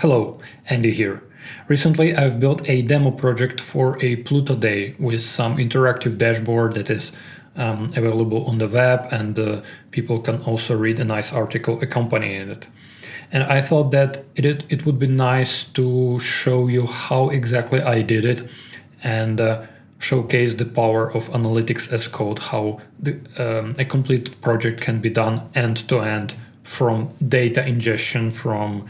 Hello, Andy here. Recently I've built a demo project for a Pluto day with some interactive dashboard that is available on the web, and people can also read a nice article accompanying it. And I thought that it would be nice to show you how exactly I did it and showcase the power of analytics as code, how a complete project can be done end to end, from data ingestion from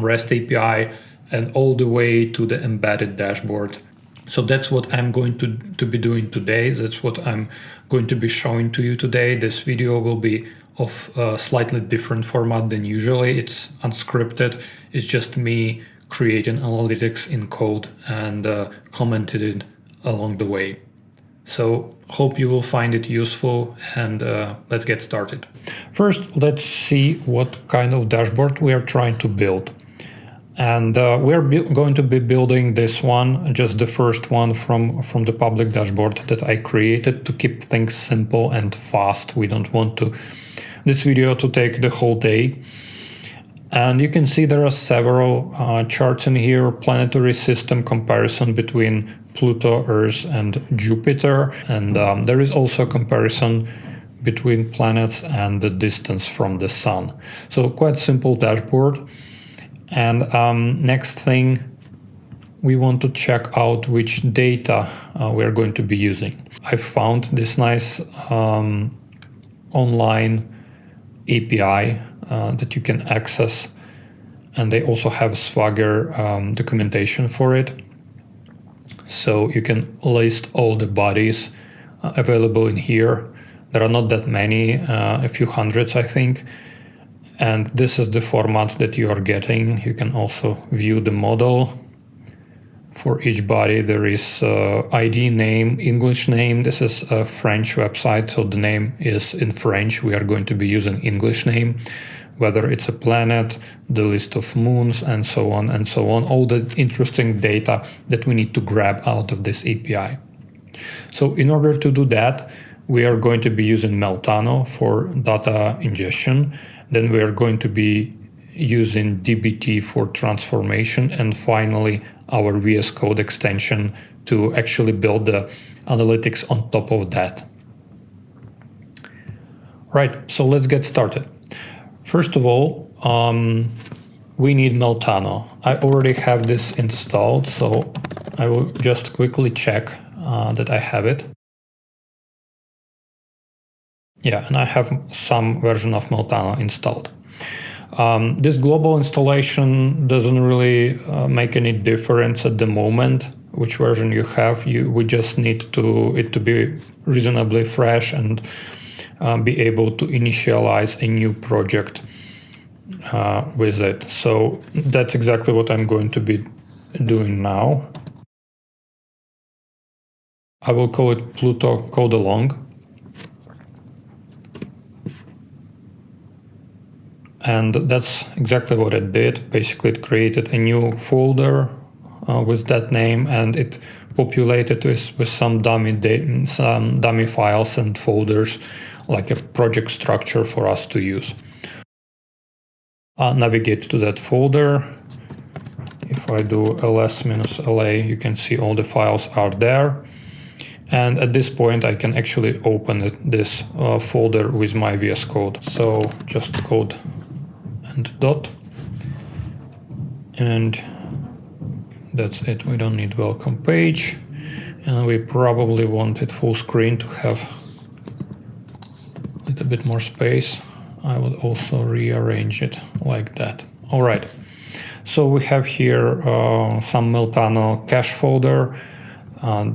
REST API and all the way to the embedded dashboard. So that's what I'm going to be doing today. That's what I'm going to be showing to you today. This video will be of a slightly different format than usually. It's unscripted. It's just me creating analytics in code and commented it along the way. So hope you will find it useful, and let's get started. First, let's see what kind of dashboard we are trying to build. And we're going to be building this one, just the first one from the public dashboard that I created to keep things simple and fast. We don't want this video to take the whole day. And you can see there are several charts in here, planetary system comparison between Pluto, Earth, and Jupiter. And there is also a comparison between planets and the distance from the sun. So quite simple dashboard. And next thing, we want to check out which data we're going to be using. I found this nice online API that you can access, and they also have Swagger documentation for it. So you can list all the bodies available in here. There are not that many, a few hundreds, I think. And this is the format that you are getting. You can also view the model. For each body, there is ID name, English name. This is a French website, so the name is in French. We are going to be using English name, whether it's a planet, the list of moons, and so on and so on. All the interesting data that we need to grab out of this API. So in order to do that, we are going to be using Meltano for data ingestion. Then we are going to be using dbt for transformation, and finally our VS Code extension to actually build the analytics on top of that. Right, so let's get started. First of all, we need Meltano. I already have this installed, so I will just quickly check that I have it. Yeah, and I have some version of Meltano installed. This global installation doesn't really make any difference at the moment which version you have. We just need it to be reasonably fresh and be able to initialize a new project with it. So that's exactly what I'm going to be doing now. I will call it Pluto Code Along. And that's exactly what it did. Basically, it created a new folder with that name, and it populated with some dummy files and folders, like a project structure for us to use. Navigate to that folder. If I do ls-la, you can see all the files are there. And at this point, I can actually open this folder with my VS Code. So just code and dot, and that's it. We don't need welcome page, and we probably want it full screen to have a little bit more space. I would also rearrange it like that. All right, so we have here some Meltano cache folder,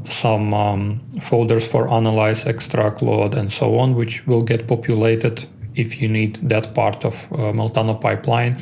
some folders for analyze, extract, load, and so on, which will get populated if you need that part of Meltano pipeline.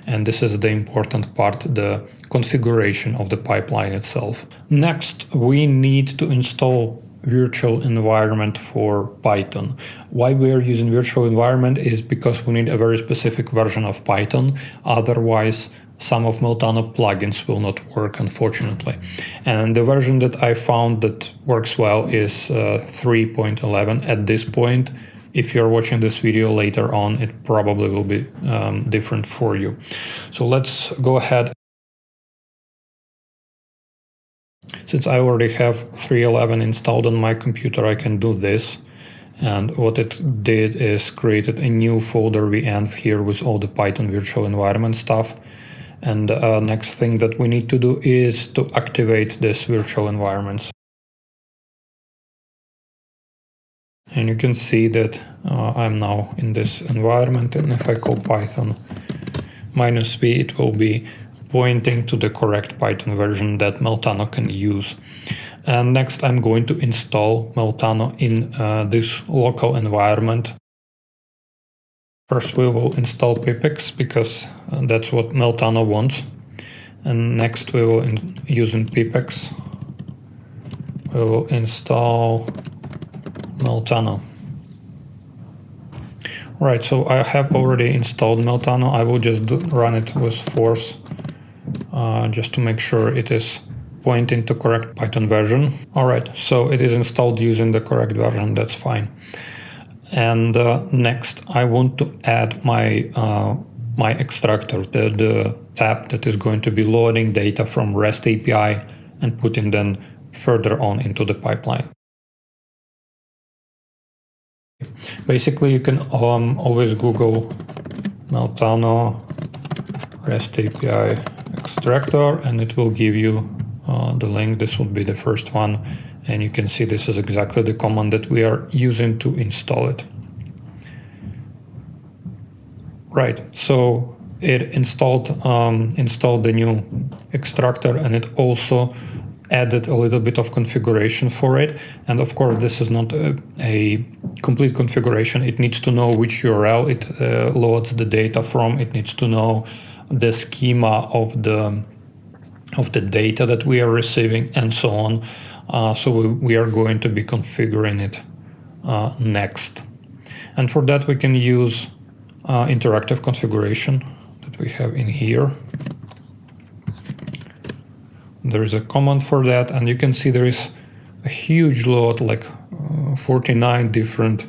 And this is the important part, the configuration of the pipeline itself. Next, we need to install virtual environment for Python. Why we are using virtual environment is because we need a very specific version of Python. Otherwise, some of Meltano plugins will not work, unfortunately. And the version that I found that works well is 3.11 at this point. if you're watching this video later on, it probably will be different for you. So let's go ahead. Since I already have 3.11 installed on my computer, I can do this. And what it did is created a new folder venv here with all the Python virtual environment stuff. And next thing that we need to do is to activate this virtual environments. And you can see that I'm now in this environment, and if I call Python -v, it will be pointing to the correct Python version that Meltano can use. And next I'm going to install Meltano in this local environment. First we will install pipex because that's what Meltano wants. And next we will using pipex, we will install Meltano. Right, so I have already installed Meltano. I will just run it with force just to make sure it is pointing to correct Python version. All right, so it is installed using the correct version, that's fine. And next I want to add my my extractor, the tab that is going to be loading data from REST API and putting them further on into the pipeline. Basically, you can always Google Meltano REST API extractor, and it will give you the link. This will be the first one, and you can see this is exactly the command that we are using to install it. Right, so it installed the new extractor, and it also added a little bit of configuration for it. And of course, this is not a complete configuration. It needs to know which URL it loads the data from. It needs to know the schema of the data that we are receiving, and so on. So we are going to be configuring it next. And for that, we can use interactive configuration that we have in here. There is a command for that, and you can see there is a huge load, like 49 different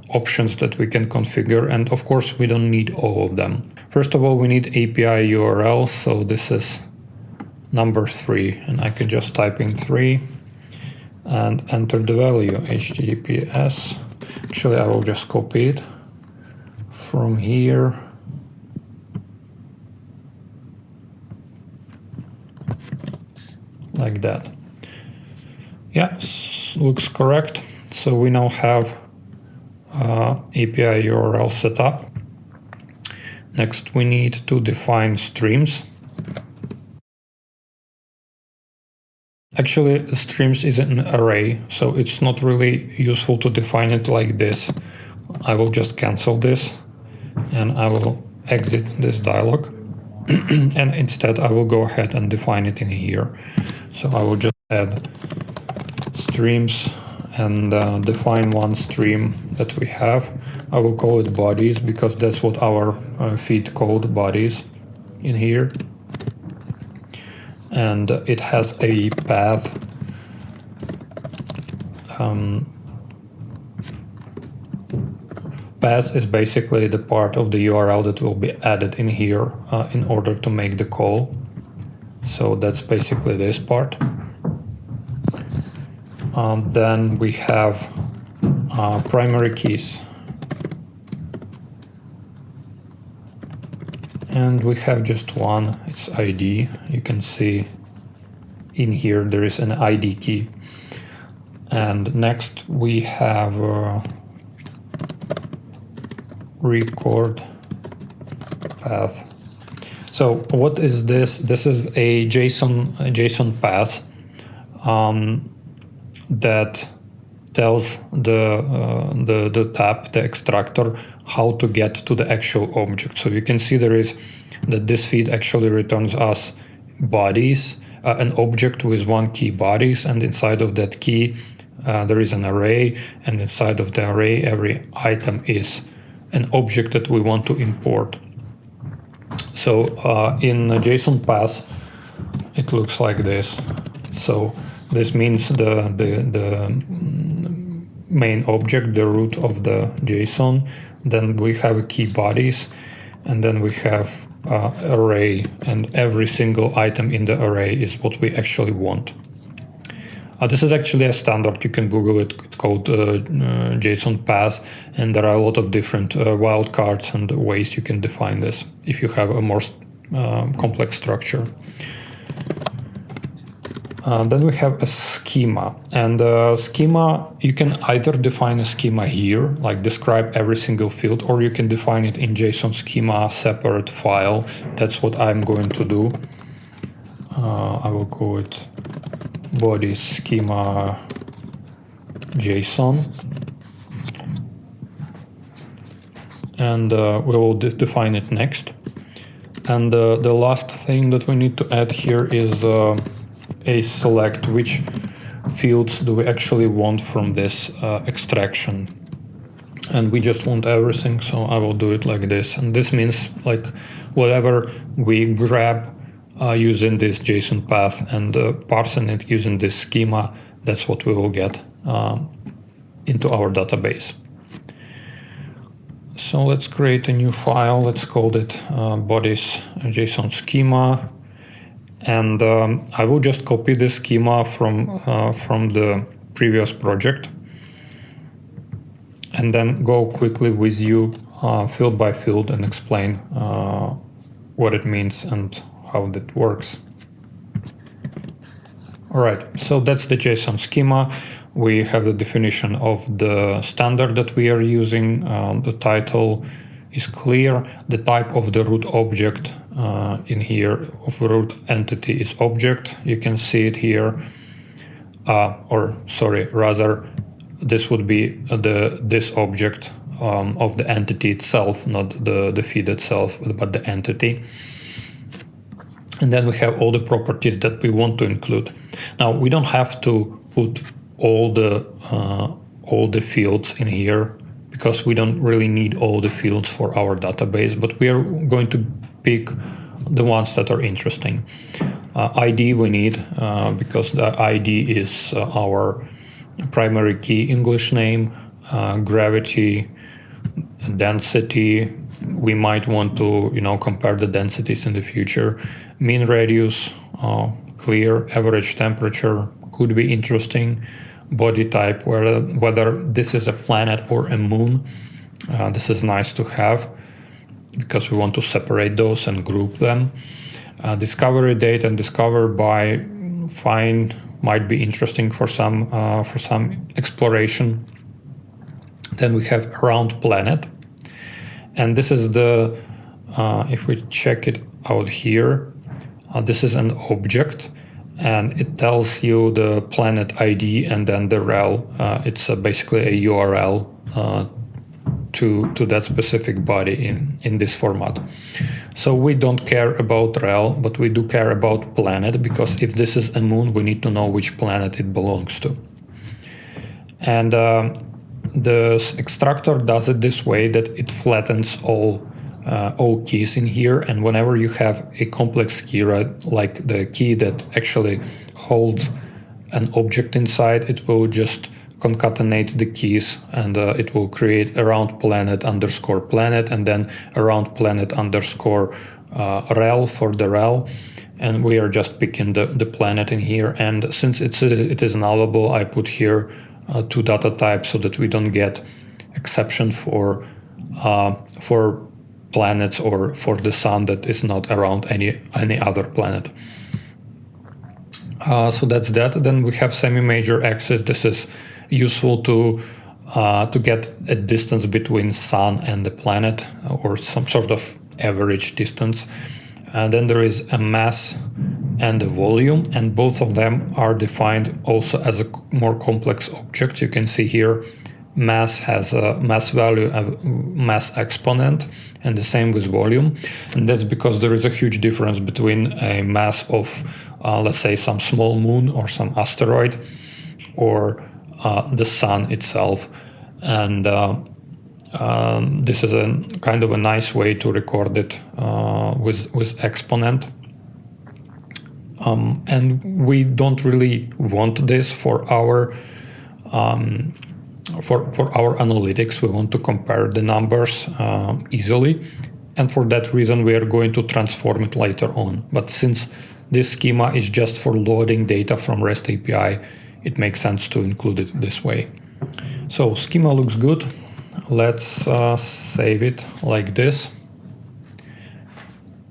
options that we can configure, and of course we don't need all of them. First of all, we need API URL, so this is number 3, and I can just type in 3 and enter the value, HTTPS. Actually, I will just copy it from here. Like that. Yeah, looks correct. So we now have API URL set up. Next, we need to define streams. Actually, streams is an array, so it's not really useful to define it like this. I will just cancel this, and I will exit this dialog. And instead I will go ahead and define it in here. So I will just add streams and define one stream that we have. I will call it bodies because that's what our feed called, bodies, in here. And it has a path. Path is basically the part of the URL that will be added in here in order to make the call. So that's basically this part. Then we have primary keys. And we have just one, it's ID. You can see in here there is an ID key. And next we have record path. So what is this? This is a JSON path that tells the tab, the extractor, how to get to the actual object. So you can see there is that this feed actually returns us bodies, an object with one key, bodies, and inside of that key there is an array, and inside of the array every item is an object that we want to import. So in a JSON path, it looks like this. So this means the main object, the root of the JSON. Then we have key bodies, and then we have array, and every single item in the array is what we actually want. This is actually a standard. You can Google it. It's called JSON path, and there are a lot of different wildcards and ways you can define this if you have a more complex structure. Then we have a schema, and schema, you can either define a schema here, like describe every single field, or you can define it in JSON schema separate file. That's what I'm going to do. I will call it body schema JSON, and we will define it next. And the last thing that we need to add here is a select which fields do we actually want from this extraction. And we just want everything, so I will do it like this. And this means like whatever we grab using this JSON path and parsing it using this schema, that's what we will get into our database. So let's create a new file. Let's call it bodies JSON schema. And I will just copy the schema from the previous project, and then go quickly with you field by field and explain what it means and how that works. All right, so that's the JSON schema. We have the definition of the standard that we are using. The title is clear. The type of the root object in here of root entity is object. You can see it here, rather this would be this object of the entity itself, not the feed itself, but the entity. And then we have all the properties that we want to include. Now we don't have to put all the fields in here, because we don't really need all the fields for our database, but we are going to pick the ones that are interesting. ID we need, because the ID is our primary key, English name, gravity, density. We might want to, compare the densities in the future. Mean radius, clear. Average temperature could be interesting. Body type, whether this is a planet or a moon. This is nice to have because we want to separate those and group them. Discovery date and discover by find might be interesting for some exploration. Then we have around planet, and this is the if we check it out here, this is an object. And it tells you the planet ID and then the rel. It's basically a URL to that specific body in this format. So we don't care about rel, but we do care about planet, because if this is a moon, we need to know which planet it belongs to. And the extractor does it this way, that it flattens all keys in here, and whenever you have a complex key, right, like the key that actually holds an object inside, it will just concatenate the keys, and it will create around planet underscore planet, and then around planet underscore rel for the rel, and we are just picking the planet in here. And since it is nullable, I put here two data types so that we don't get exception for planets or for the sun that is not around any other planet. So that's that. Then we have semi-major axis. This is useful to get a distance between sun and the planet, or some sort of average distance. And then there is a mass and a volume, and both of them are defined also as a more complex object. You can see here mass has a mass value, a mass exponent, and the same with volume. And that's because there is a huge difference between a mass of, let's say, some small moon or some asteroid, or the sun itself. And this is a kind of a nice way to record it with exponent. And we don't really want this for our for our analytics, we want to compare the numbers easily. And for that reason, we are going to transform it later on. But since this schema is just for loading data from REST API, it makes sense to include it this way. So schema looks good. Let's save it like this.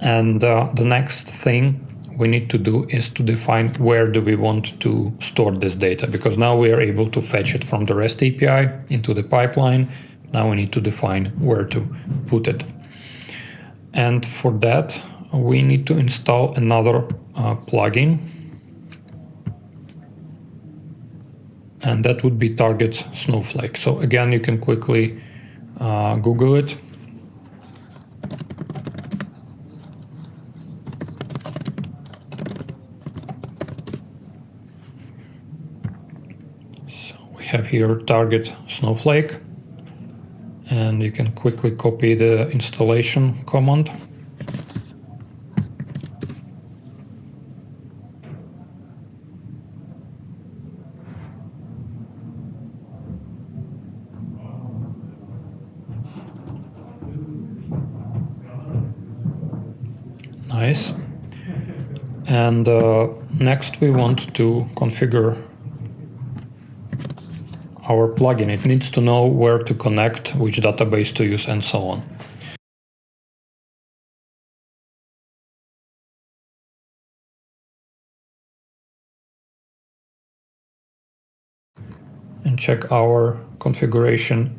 And the next thing we need to do is to define where do we want to store this data, because now we are able to fetch it from the REST API into the pipeline. Now we need to define where to put it. And for that, we need to install another plugin. And that would be target Snowflake. So again, you can quickly Google it. So we have here target Snowflake, and you can quickly copy the installation command. Nice. And next we want to configure our plugin. It needs to know where to connect, which database to use, and so on. And check our configuration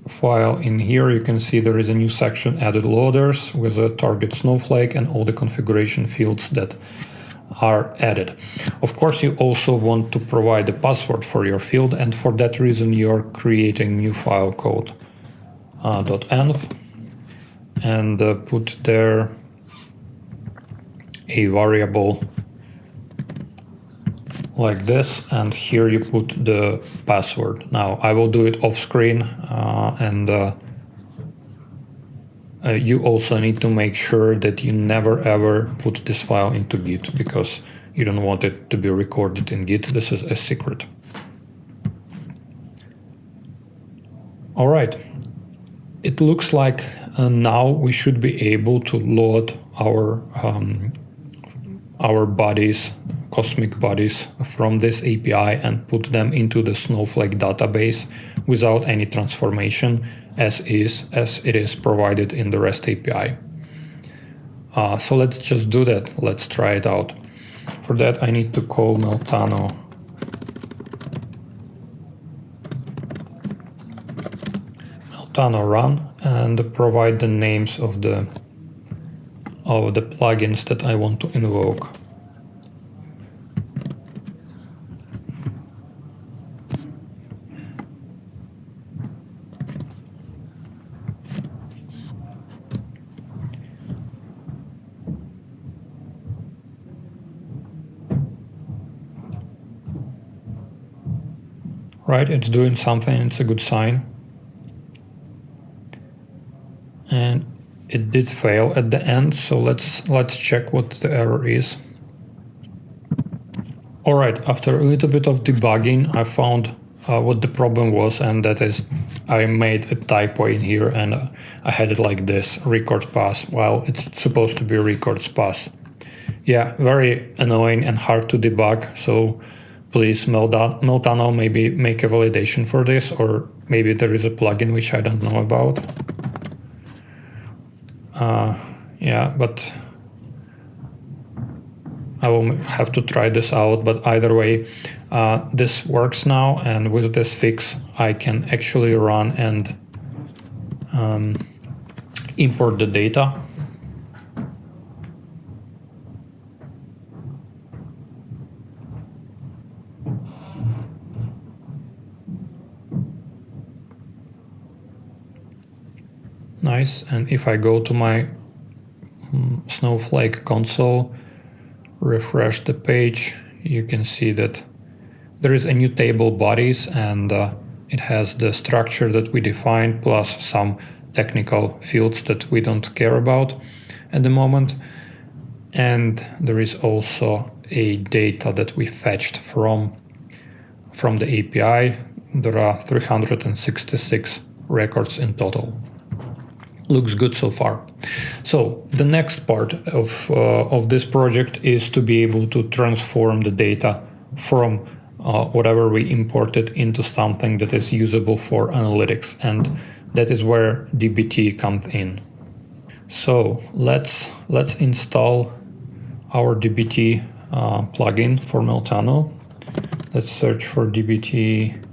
file. In here you can see there is a new section, added loaders, with a target Snowflake and all the configuration fields that are added. Of course, you also want to provide a password for your field, and for that reason you're creating new file called .env, and put there a variable like this, and here you put the password. Now I will do it off screen, and you also need to make sure that you never ever put this file into Git, because you don't want it to be recorded in Git. This is a secret. All right, it looks like now we should be able to load our bodies, cosmic bodies, from this API and put them into the Snowflake database without any transformation, as it is provided in the REST API. So let's just do that. Let's try it out. For that, I need to call Meltano. Meltano run, and provide the names of the plugins that I want to invoke. Right, it's doing something, it's a good sign. And it did fail at the end, so let's check what the error is. All right, after a little bit of debugging, I found what the problem was, and that is I made a typo in here, and I had it like this, record pass, while it's supposed to be records pass. Yeah, very annoying and hard to debug, so please, Meltano, maybe make a validation for this, or maybe there is a plugin which I don't know about. Yeah, but I will have to try this out. But either way, this works now, and with this fix, I can actually run and import the data. Nice, and if I go to my Snowflake console, refresh the page, you can see that there is a new table bodies, and it has the structure that we defined plus some technical fields that we don't care about at the moment. And there is also a data that we fetched from the API. there are 366 records in total. Looks good so far. So the next part of this project is to be able to transform the data from whatever we imported into something that is usable for analytics, and that is where dbt comes in. So let's install our dbt plugin for Meltano. Let's search for dbt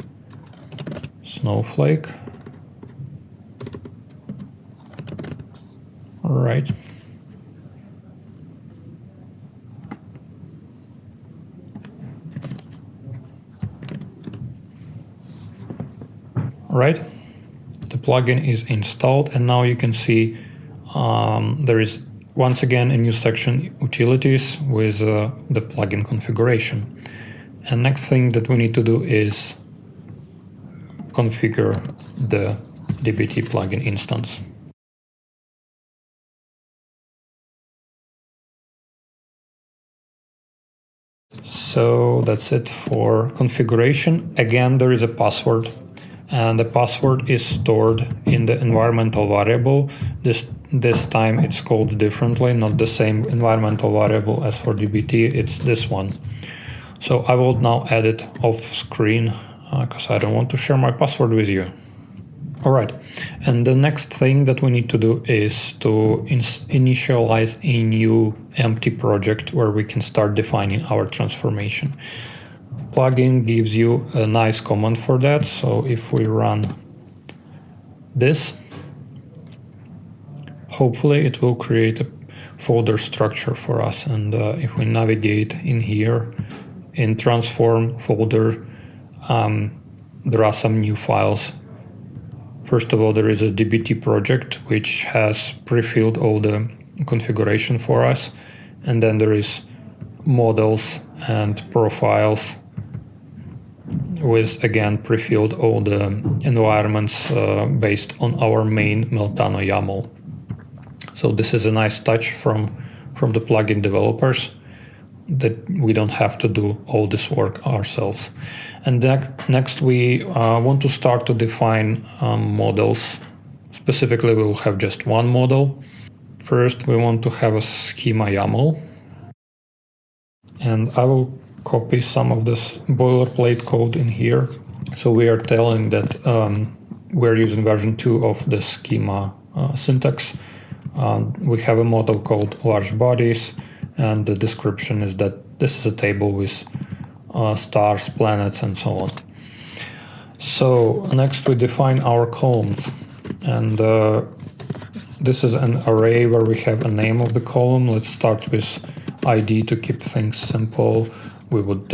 Snowflake. All right. All right. The plugin is installed, and now you can see there is once again a new section, utilities, with the plugin configuration. And next thing that we need to do is configure the dbt plugin instance. So that's it for configuration. Again, there is a password, and the password is stored in the environmental variable. This time it's called differently, not the same environmental variable as for dbt, it's this one. So I will now add it off screen because I don't want to share my password with you. All right, and the next thing that we need to do is to initialize a new empty project where we can start defining our transformation. Plugin gives you a nice command for that. So if we run this, hopefully it will create a folder structure for us. And if we navigate in here, in transform folder, there are some new files. First of all, there is a dbt project which has pre-filled all the configuration for us, and then there is models and profiles with again pre-filled all the environments based on our main Meltano YAML. So this is a nice touch from the plugin developers, that we don't have to do all this work ourselves. And next we want to start to define models. Specifically, we will have just one model. First, we want to have a schema YAML. And I will copy some of this boilerplate code in here. So we are telling that we're using version 2 of the schema syntax. We have a model called large bodies, and the description is that this is a table with stars, planets, and so on. So next we define our columns, and this is an array where we have a name of the column. Let's start with ID to keep things simple. We would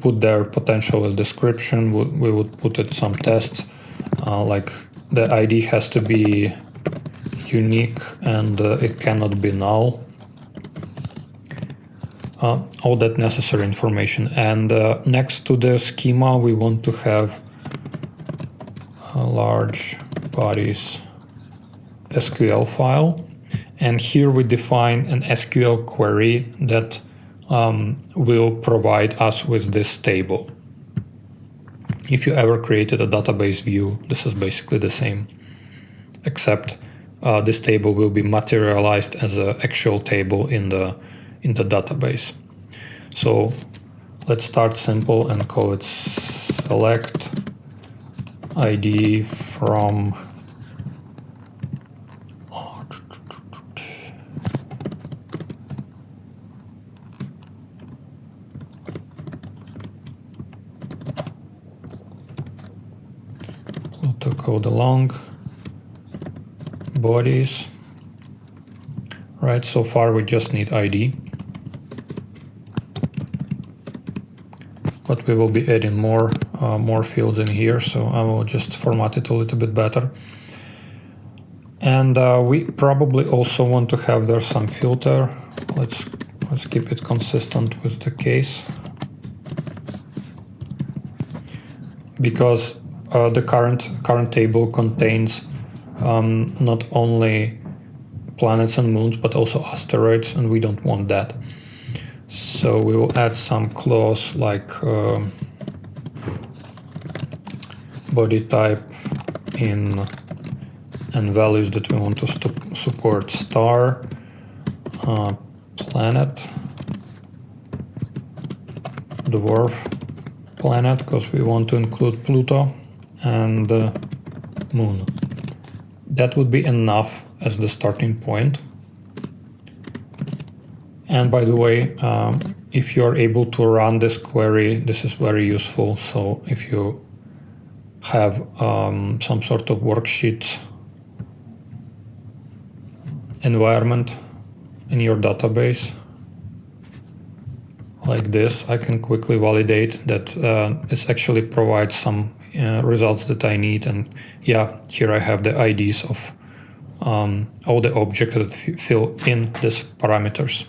put there potential description. We would put it some tests, like the ID has to be unique and it cannot be null. All that necessary information. And next to the schema, we want to have large bodies SQL file. And here we define an SQL query that will provide us with this table. If you ever created a database view, this is basically the same, except this table will be materialized as an actual table in the database. So let's start simple and call it select ID from Pluto code along bodies. Right, so far we just need ID. But we will be adding more fields in here, so I will just format it a little bit better. And we probably also want to have there some filter. Let's keep it consistent with the case, because the current table contains not only planets and moons but also asteroids, and we don't want that. So we will add some clause like body type in and values that we want to support star, planet, dwarf planet, because we want to include Pluto, and moon. That would be enough as the starting point. And by the way, if you're able to run this query, this is very useful. So if you have some sort of worksheet environment in your database like this, I can quickly validate that this actually provides some results that I need. And yeah, here I have the IDs of all the objects that fill in these parameters.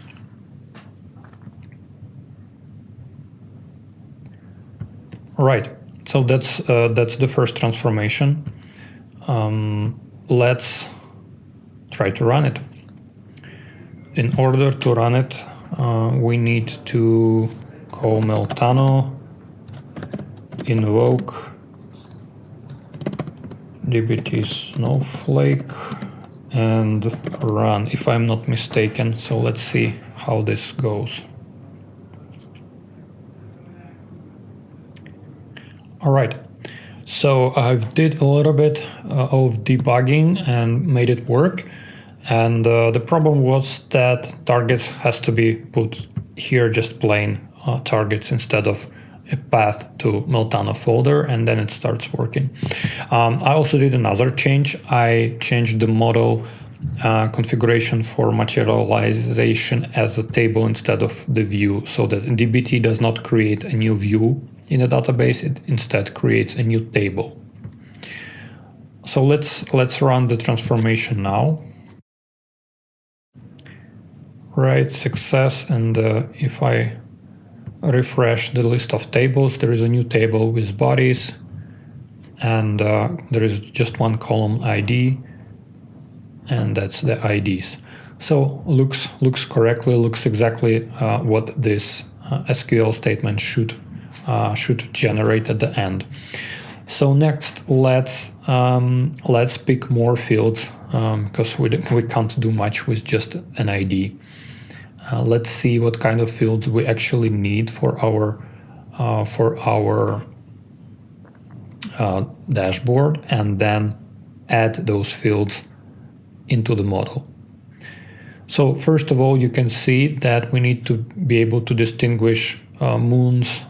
Right, so that's the first transformation. Let's try to run it. In order to run it, we need to call Meltano, invoke dbt Snowflake, and run, if I'm not mistaken. So let's see how this goes. All right, so I did a little bit of debugging and made it work. And the problem was that targets has to be put here, just plain targets instead of a path to Meltano folder, and then it starts working. I also did another change. I changed the model configuration for materialization as a table instead of the view, so that dbt does not create a new view in a database, it instead creates a new table. So let's run the transformation now. Right, success, and if I refresh the list of tables, there is a new table with bodies, and there is just one column ID, and that's the IDs. So looks correctly, looks exactly what this SQL statement should generate at the end. So next, let's pick more fields because we can't do much with just an ID. Let's see what kind of fields we actually need for our dashboard, and then add those fields into the model. So first of all, you can see that we need to be able to distinguish moons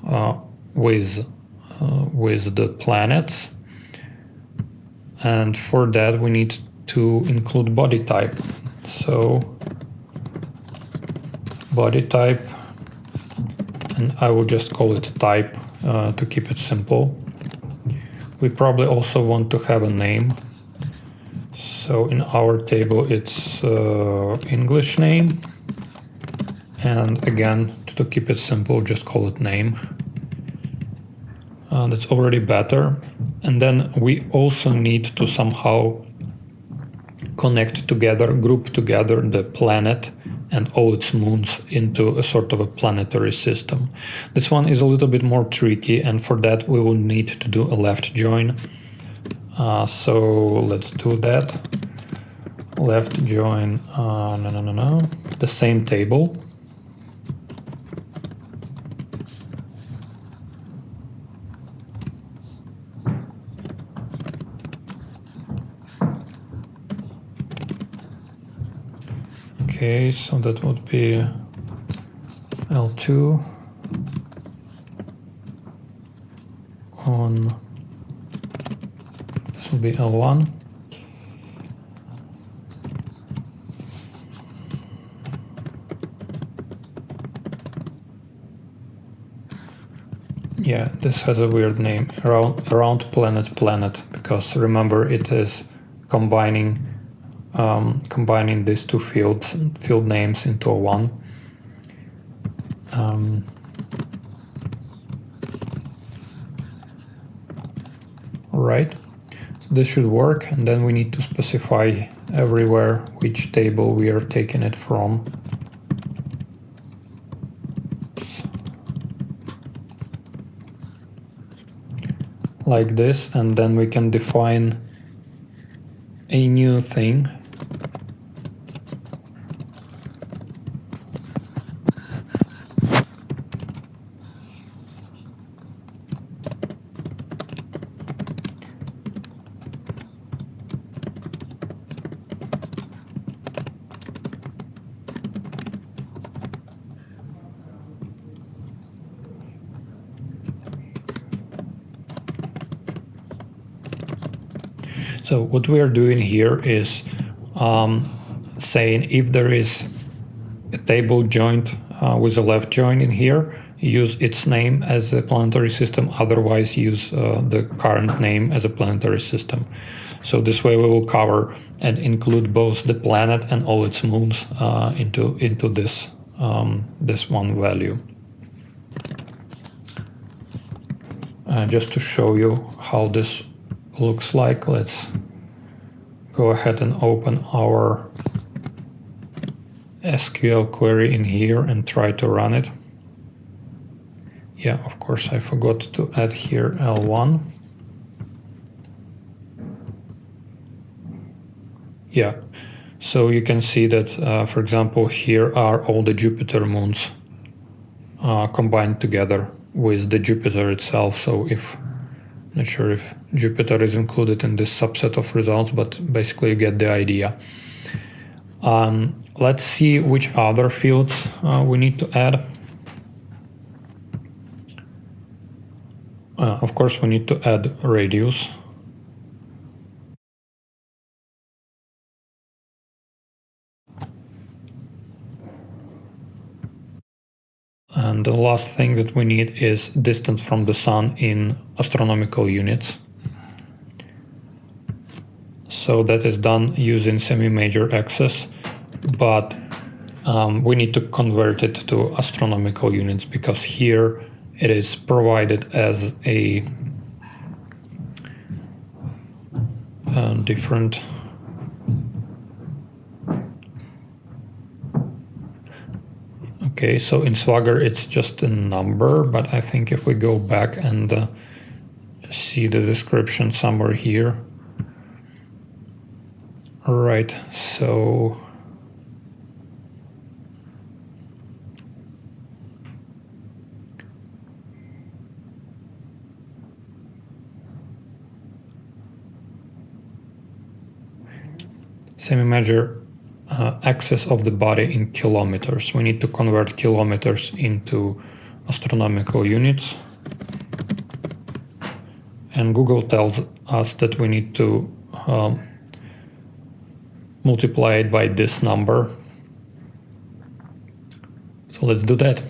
with the planets, and for that we need to include body type. So body type, and I will just call it type to keep it simple. We probably also want to have a name. So in our table it's English name, and again, to keep it simple, just call it name. That's already better. And then we also need to somehow connect together, group together the planet and all its moons into a sort of a planetary system. This one is a little bit more tricky, and for that we will need to do a left join. So let's do that. Left join, the same table. Okay, so that would be L2 on, this will be L1. Yeah, this has a weird name, around planet, because remember it is combining these two field names into a one. Right, so this should work, and then we need to specify everywhere which table we are taking it from. like this, and then we can define a new thing. So what we are doing here is saying if there is a table joined with a left join in here, use its name as a planetary system, otherwise use the current name as a planetary system. So this way we will cover and include both the planet and all its moons into this this one value. Just to show you how this looks like, let's go ahead and open our SQL query in here and try to run it. Yeah, of course, I forgot to add here L1. Yeah, so you can see that, for example, here are all the Jupiter moons combined together with the Jupiter itself. So if, not sure if Jupiter is included in this subset of results, but basically you get the idea. Let's see which other fields we need to add. Of course, we need to add radius. And the last thing that we need is distance from the sun in astronomical units. So that is done using semi-major axis, but we need to convert it to astronomical units because here it is provided as a different Okay, so in Swagger it's just a number, but I think if we go back and see the description somewhere here. All right, so semi-major axis of the body in kilometers. We need to convert kilometers into astronomical units. And Google tells us that we need to multiply it by this number. So let's do that.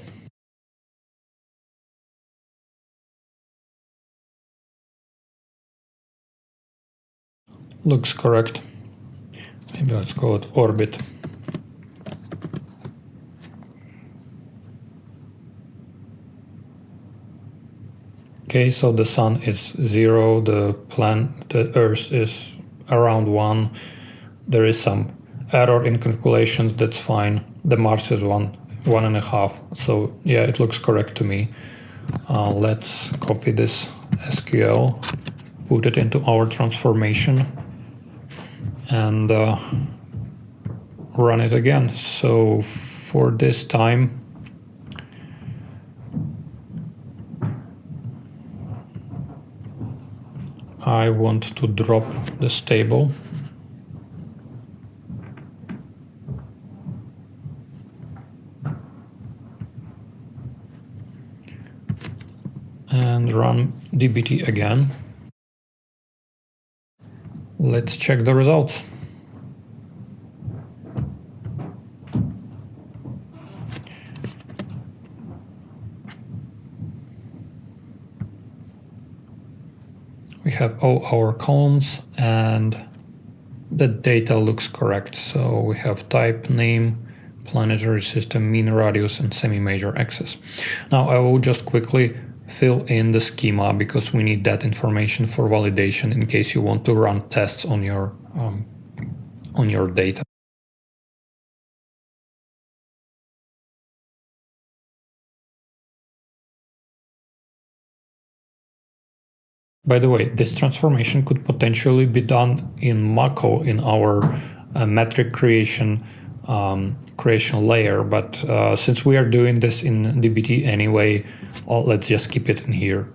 Looks correct. Maybe let's call it orbit. Okay, so the sun is 0, the Earth is around 1. There is some error in calculations, that's fine. The Mars is 1.5. So yeah, it looks correct to me. Let's copy this SQL, put it into our transformation, and run it again. So for this time, I want to drop this table. And run dbt again. Let's check the results. We have all our columns and the data looks correct. So we have type, name, planetary system, mean radius, and semi-major axis. Now I will just quickly fill in the schema because we need that information for validation in case you want to run tests on your data. By the way, this transformation could potentially be done in Mako in our metric creation layer, but since we are doing this in dbt anyway, let's just keep it in here.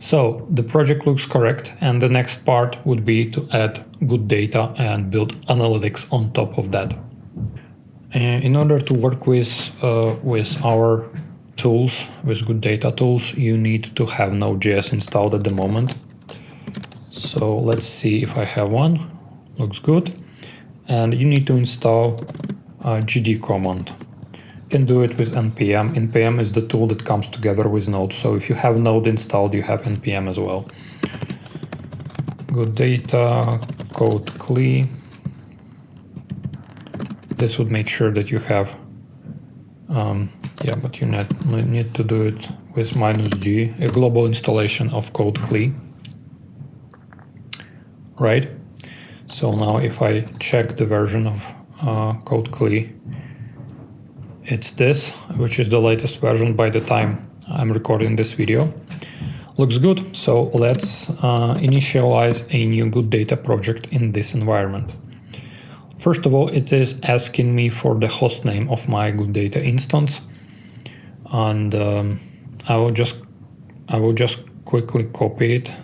So the project looks correct, and the next part would be to add GoodData and build analytics on top of that. In order to work with our tools, with GoodData tools, you need to have Node.js installed at the moment. So let's see if I have one. Looks good. And you need to install gd command. You can do it with npm. npm is the tool that comes together with Node. So if you have Node installed, you have npm as well. GoodData code cli. This would make sure that you have, but you need to do it with -g, a global installation of code cli. Right? So now if I check the version of code cli, it's this, which is the latest version by the time I'm recording this video. Looks good. So let's initialize a new GoodData project in this environment. First of all, it is asking me for the host name of my GoodData instance, and I will just quickly copy it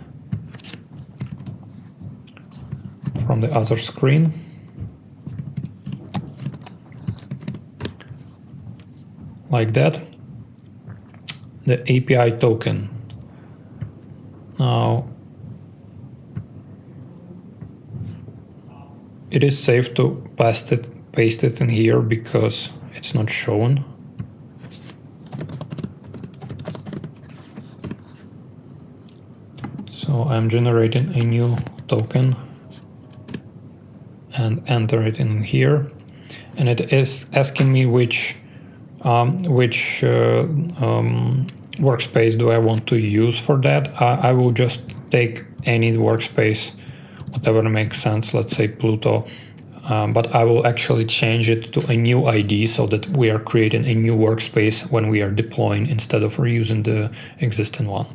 from the other screen. Like that. The API token. Now, it is safe to paste it in here because it's not shown. So I'm generating a new token and enter it in here, and it is asking me which workspace do I want to use for that. I will just take any workspace, whatever makes sense, let's say Pluto, but I will actually change it to a new ID so that we are creating a new workspace when we are deploying instead of reusing the existing one.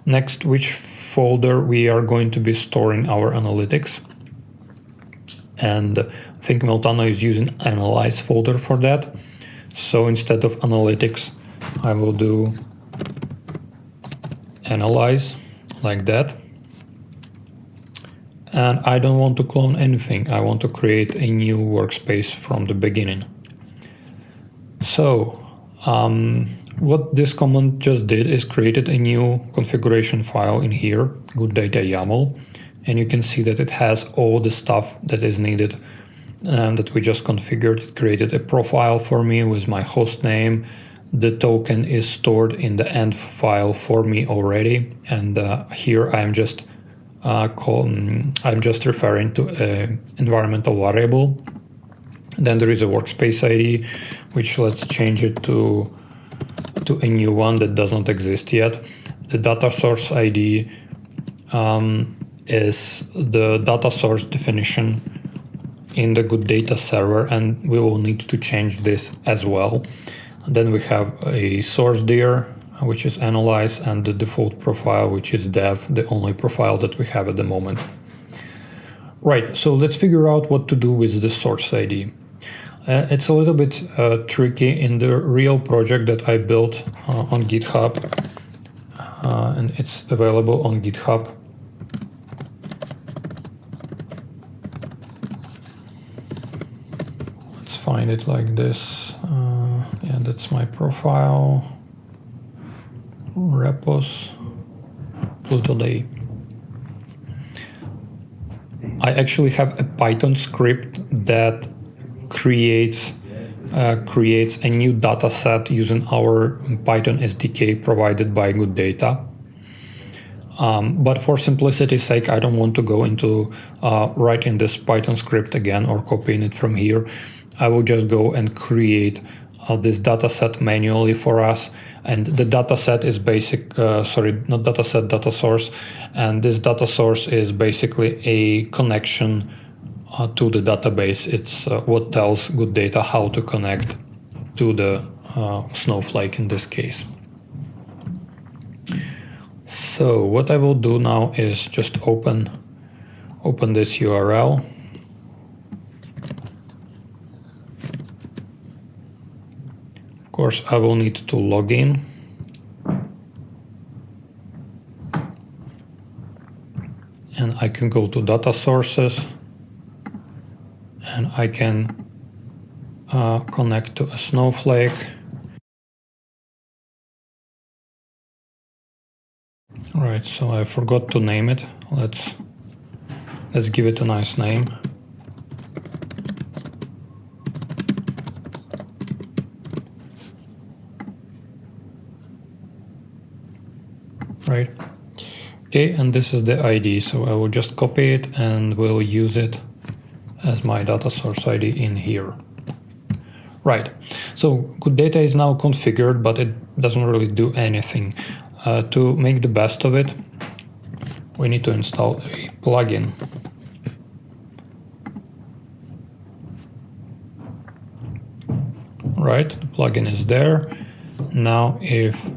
Next, which folder we are going to be storing our analytics. And I think Meltano is using analyze folder for that. So instead of analytics, I will do analyze like that. And I don't want to clone anything. I want to create a new workspace from the beginning. So what this command just did is created a new configuration file in here, GoodData YAML. And you can see that it has all the stuff that is needed that we just configured. It created a profile for me with my host name. The token is stored in the env file for me already. And here I'm just referring to an environmental variable. Then there is a workspace ID, which let's change it to a new one that does not exist yet. The data source ID is the data source definition in the GoodData server, and we will need to change this as well. And then we have a source dir, which is analyze, and the default profile, which is dev, the only profile that we have at the moment. Right, so let's figure out what to do with the source ID. It's a little bit tricky in the real project that I built on GitHub, and it's available on GitHub. Let's find it like this. Yeah, that's my profile. Repos, Pluto Day. I actually have a Python script that creates a new data set using our Python SDK provided by GoodData. But for simplicity's sake, I don't want to go into writing this Python script again or copying it from here. I will just go and create this data set manually for us. And the data set is data source. And this data source is basically a connection to the database. It's what tells GoodData how to connect to the Snowflake in this case. So what I will do now is just open this URL. Of course, I will need to log in. And I can go to data sources, and I can connect to a Snowflake. All right, so I forgot to name it. Let's give it a nice name. Right. Okay, and this is the ID, so I will just copy it and will use it as my data source ID in here. Right, so GoodData is now configured, but it doesn't really do anything. To make the best of it, we need to install a plugin. Right, the plugin is there. Now if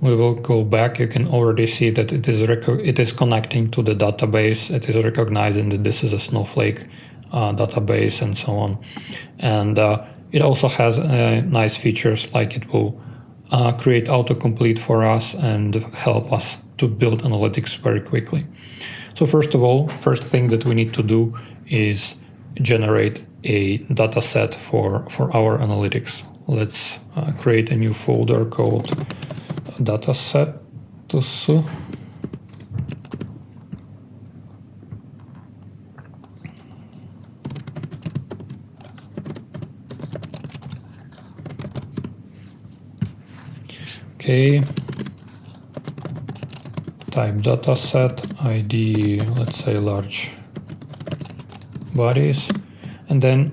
we will go back, you can already see that it is connecting to the database. It is recognizing that this is a Snowflake database and so on. And it also has nice features, like it will create autocomplete for us and help us to build analytics very quickly. So first of all, first thing that we need to do is generate a data set for our analytics. Let's create a new folder called dataset. Okay, type dataset, ID, let's say large bodies, and then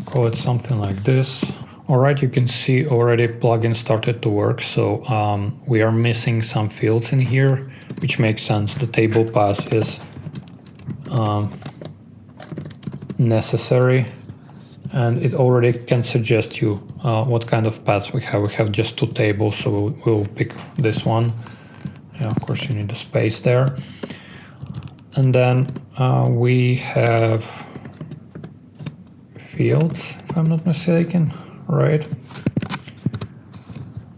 call it something like this. All right, you can see already plugin started to work. So we are missing some fields in here, which makes sense. The table path is necessary, and it already can suggest you what kind of paths we have. We have just two tables, so we'll pick this one. Yeah, of course, you need a space there. And then we have fields, if I'm not mistaken, right?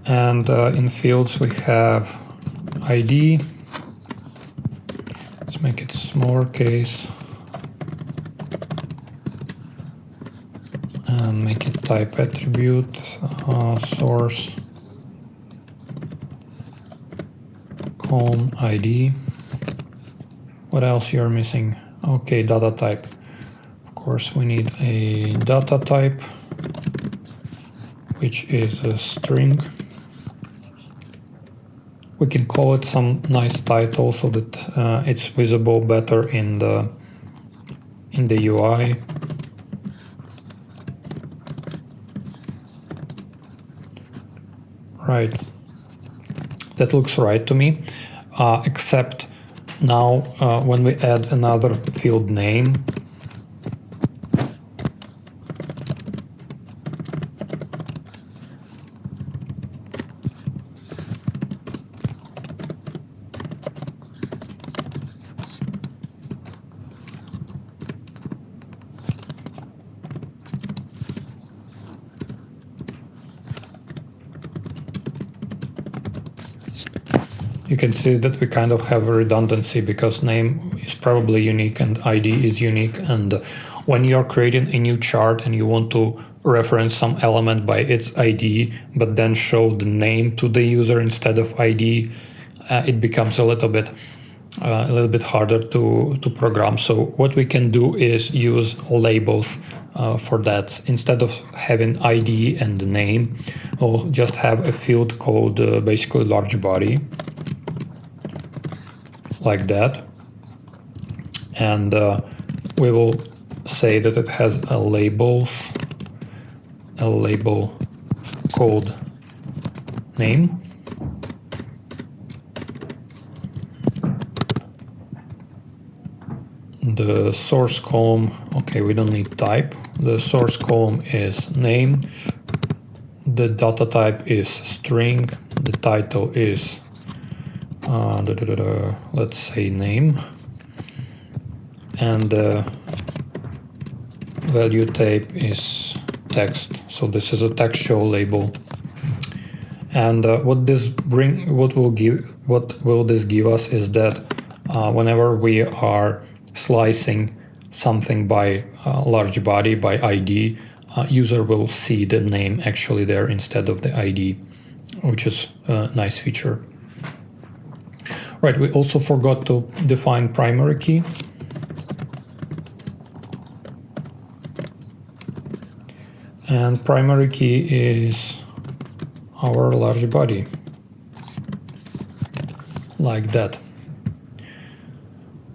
And in fields we have ID. Let's make it smaller case. And make it type attribute, source, column, ID. What else you're missing? Okay, data type. Of course, we need a data type, which is a string. We can call it some nice title so that it's visible better in the UI. Right, that looks right to me, except now when we add another field name, you can see that we kind of have a redundancy because name is probably unique and ID is unique. And when you're creating a new chart and you want to reference some element by its ID, but then show the name to the user instead of ID, it becomes a little bit harder to program. So what we can do is use labels for that. Instead of having ID and the name, we'll just have a field called basically large body, like that. And we will say that it has a label called name. The source column, okay, we don't need type. The source column is name. The data type is string. The title is, let's say name. And the value type is text. So this is a textual label. And what will this give us is that whenever we are slicing something by large body, by ID, user will see the name actually there instead of the ID, which is a nice feature. Right, we also forgot to define primary key. And primary key is our large body, like that.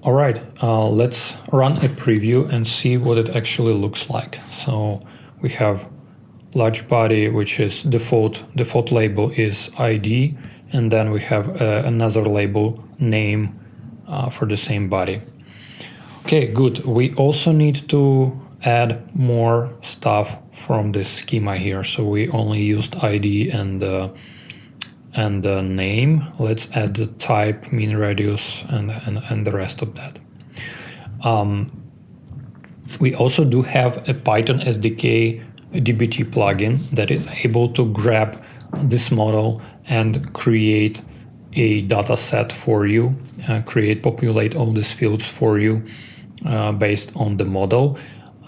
All right, let's run a preview and see what it actually looks like. So we have large body, which is default label is ID, and then we have another label, name, for the same body. Okay, good. We also need to add more stuff from this schema here. So we only used ID and the name. Let's add the type, mean radius, and the rest of that. We also do have a Python SDK dbt plugin that is able to grab this model and create a data set for you, populate all these fields for you based on the model.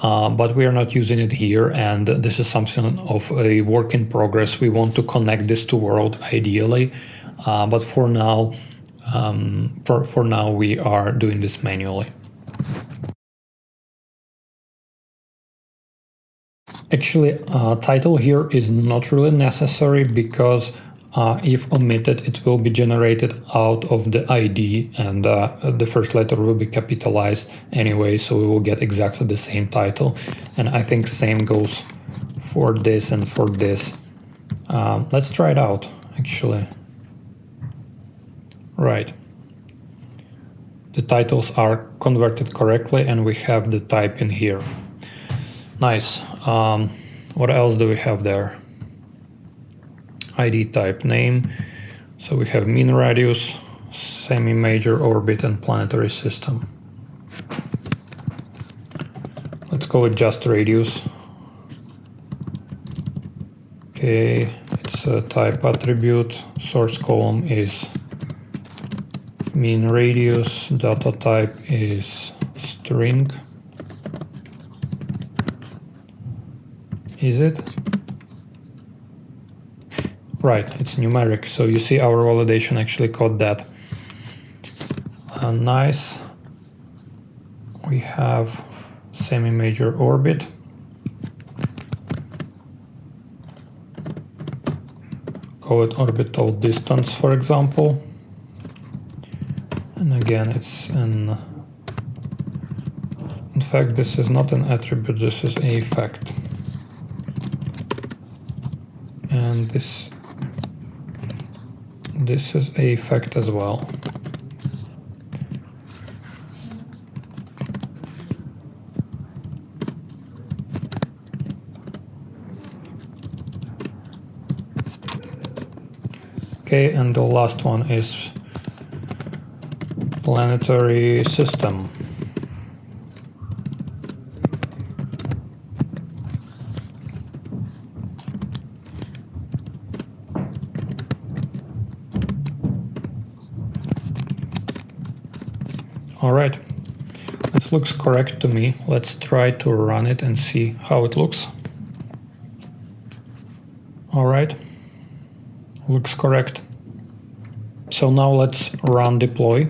But we are not using it here, and this is something of a work in progress. We want to connect this to World ideally, but for now, we are doing this manually. Actually, title here is not really necessary because if omitted, it will be generated out of the ID, and the first letter will be capitalized anyway, so we will get exactly the same title. And I think same goes for this and for this. Let's try it out, actually. Right. The titles are converted correctly, and we have the type in here. Nice. What else do we have there? ID type name. So we have mean radius, semi-major orbit, and planetary system. Let's call it just radius. Okay, it's a type attribute. Source column is mean radius. Data type is string. Is it? Right, it's numeric. So you see our validation actually caught that. Nice. We have semi-major orbit. Call it orbital distance, for example. And again, it's in fact, this is not an attribute, this is a fact. And this is a fact as well. Okay, and the last one is planetary system. All right, this looks correct to me. Let's try to run it and see how it looks. All right, looks correct. So now let's run deploy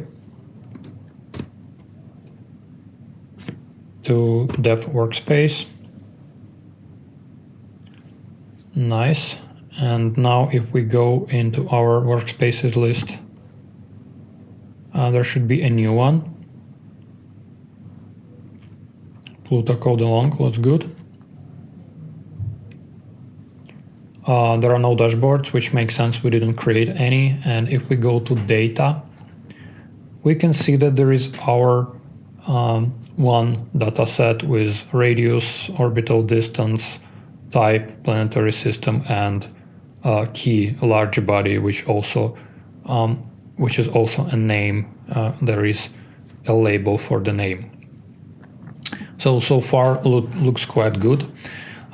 to dev workspace. Nice. And now if we go into our workspaces list, there should be a new one. Pluto code along, looks good. there are no dashboards, which makes sense. We didn't create any. And if we go to data, we can see that there is our one data set with radius, orbital distance, type, planetary system, and key, large body, which is also a name. There is a label for the name. So far looks quite good.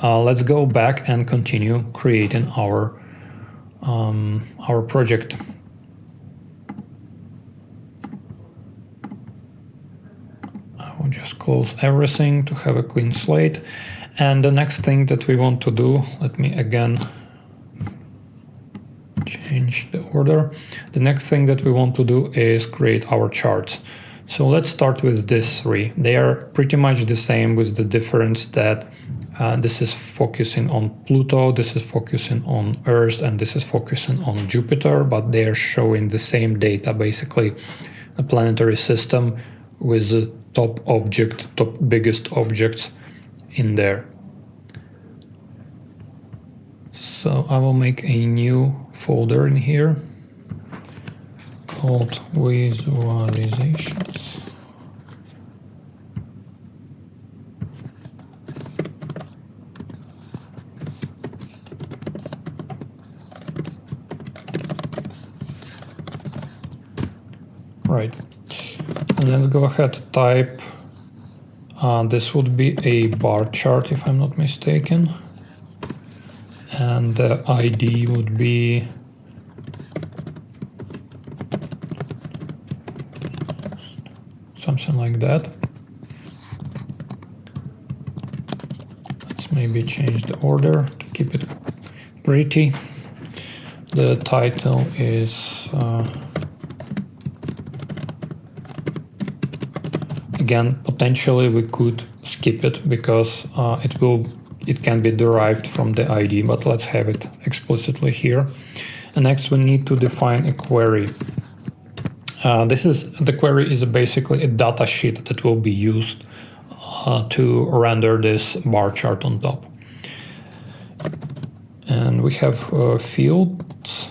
Let's go back and continue creating our project. I will just close everything to have a clean slate. And the next thing that we want to do, let me again change the order. The next thing that we want to do is create our charts. So let's start with these three. They are pretty much the same, with the difference that this is focusing on Pluto, this is focusing on Earth, and this is focusing on Jupiter, but they are showing the same data, basically a planetary system with the top biggest objects in there. So I will make a new folder in here called visualizations. Right, and let's go ahead, type, this would be a bar chart if I'm not mistaken, and the ID would be something like that. Let's maybe change the order to keep it pretty. The title is again, potentially we could skip it because it can be derived from the ID, but let's have it explicitly here. And next we need to define a query. The query is basically a data sheet that will be used to render this bar chart on top. And we have fields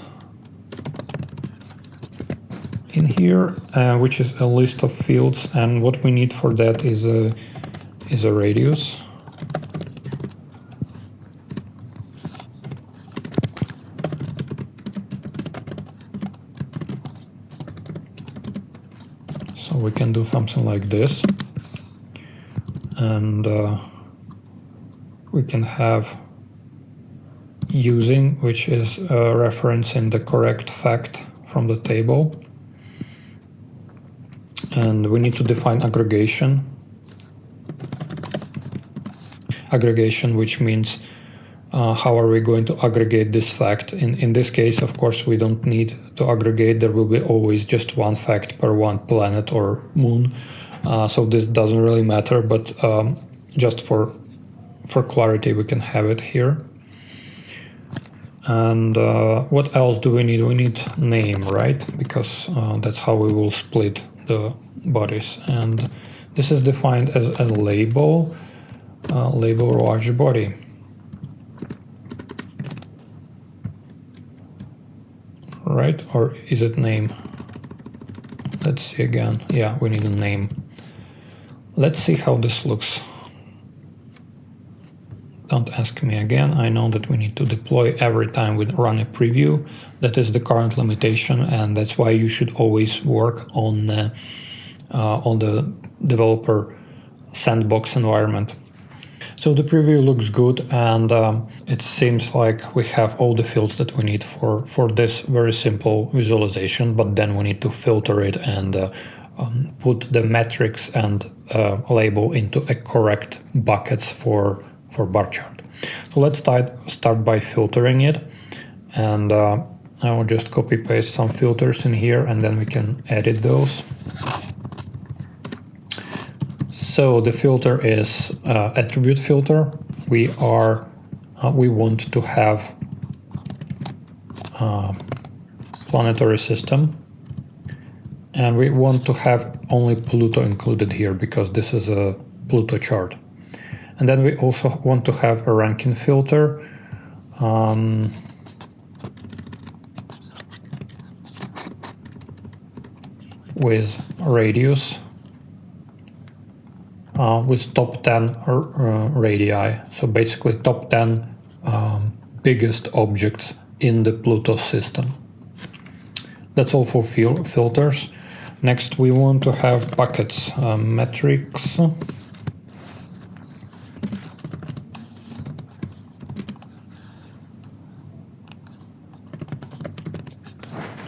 in here, which is a list of fields, and what we need for that is a radius. So we can do something like this, and we can have using, which is referencing the correct fact from the table. And we need to define aggregation. Aggregation, which means how are we going to aggregate this fact. In this case, of course, we don't need to aggregate. There will be always just one fact per one planet or moon. So this doesn't really matter, but just for clarity, we can have it here. And what else do we need? We need name, right? Because that's how we will split the bodies. And this is defined as a label, label large body. Right? Or is it name? Let's see again. Yeah, we need a name. Let's see how this looks. Don't ask me again. I know that we need to deploy every time we run a preview. That is the current limitation, and that's why you should always work on the developer sandbox environment. So the preview looks good, and it seems like we have all the fields that we need for this very simple visualization, but then we need to filter it and put the metrics and label into a correct buckets for bar chart. So let's start by filtering it, and I will just copy paste some filters in here, and then we can edit those. So the filter is attribute filter. We want to have planetary system, and we want to have only Pluto included here because this is a Pluto chart. And then we also want to have a ranking filter. with radius with top 10 radii. So basically top 10 biggest objects in the Pluto system. That's all for filters. Next we want to have buckets, metrics.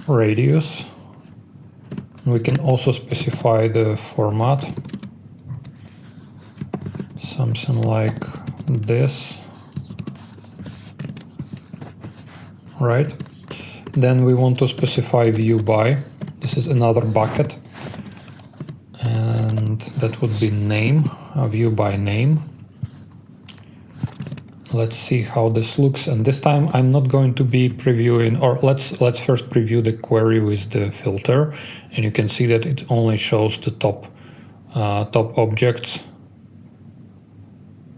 Radius. We can also specify the format. Something like this. Right. Then we want to specify view by. This is another bucket. And that would be name, view by name. Let's see how this looks, and this time I'm not going to be previewing, or let's first preview the query with the filter, and you can see that it only shows the top objects,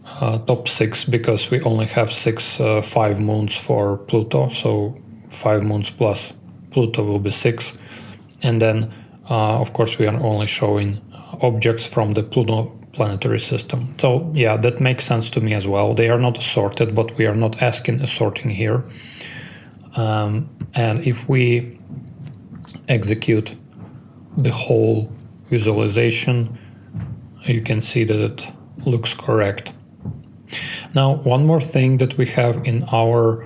top 6, because we only have 5 moons for Pluto, so 5 moons plus Pluto will be 6, and then of course we are only showing objects from the Pluto planetary system. So yeah, that makes sense to me as well. They are not assorted, but we are not asking assorting here. And if we execute the whole visualization, you can see that it looks correct. Now, one more thing that we have in our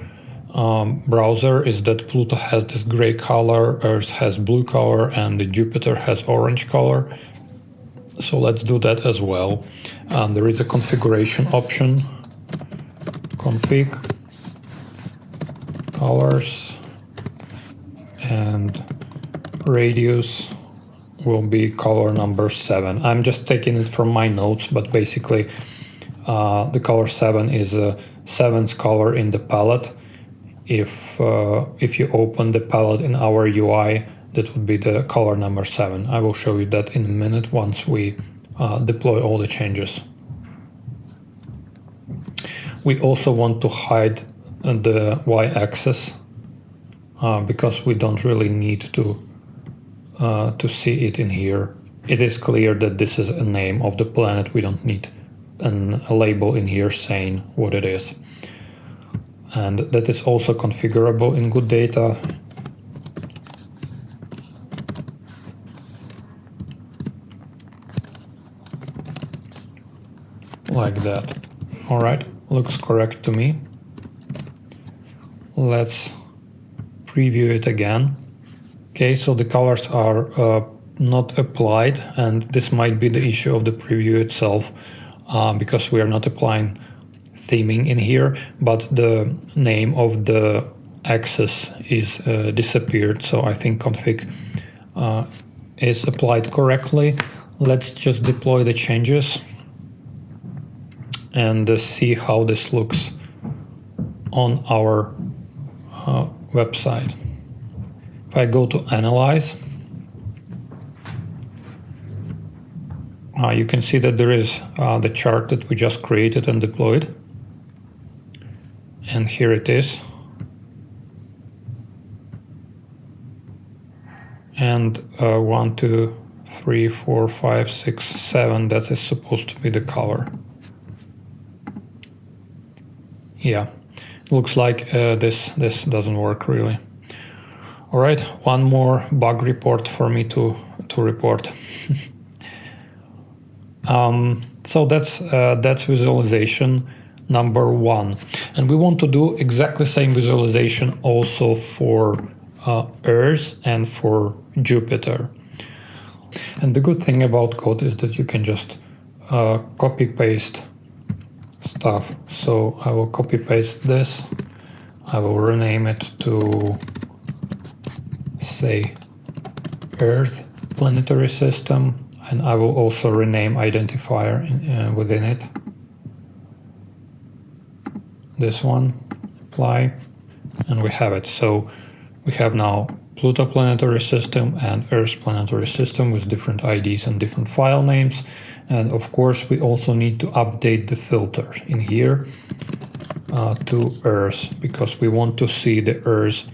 browser is that Pluto has this gray color, Earth has blue color, and the Jupiter has orange color. So let's do that as well. There is a configuration option, config, colors, and radius will be color number 7. I'm just taking it from my notes, but basically the color 7 is a 7th color in the palette. If you open the palette in our UI, that would be the color number 7. I will show you that in a minute once we deploy all the changes. We also want to hide the y-axis because we don't really need to see it in here. It is clear that this is a name of the planet. We don't need a label in here saying what it is. And that is also configurable in GoodData. Like that. All right, looks correct to me. Let's preview it again. Okay, so the colors are not applied, and this might be the issue of the preview itself because we are not applying theming in here, but the name of the axis is disappeared, so I think config is applied correctly. Let's just deploy the changes and see how this looks on our website. If I go to Analyze, you can see that there is the chart that we just created and deployed. And here it is. And 1, 2, 3, 4, 5, 6, 7, that is supposed to be the color. Yeah, looks like this doesn't work really. All right, one more bug report for me to report. So that's visualization number 1, and we want to do exactly the same visualization also for Earth and for Jupiter. And the good thing about code is that you can just copy paste stuff. So I will copy paste this. I will rename it to say Earth planetary system, and I will also rename identifier within it. This one, apply, and we have it. So we have now Pluto planetary system and Earth planetary system with different IDs and different file names. And of course, we also need to update the filter in here. to Earth, because we want to see the Earth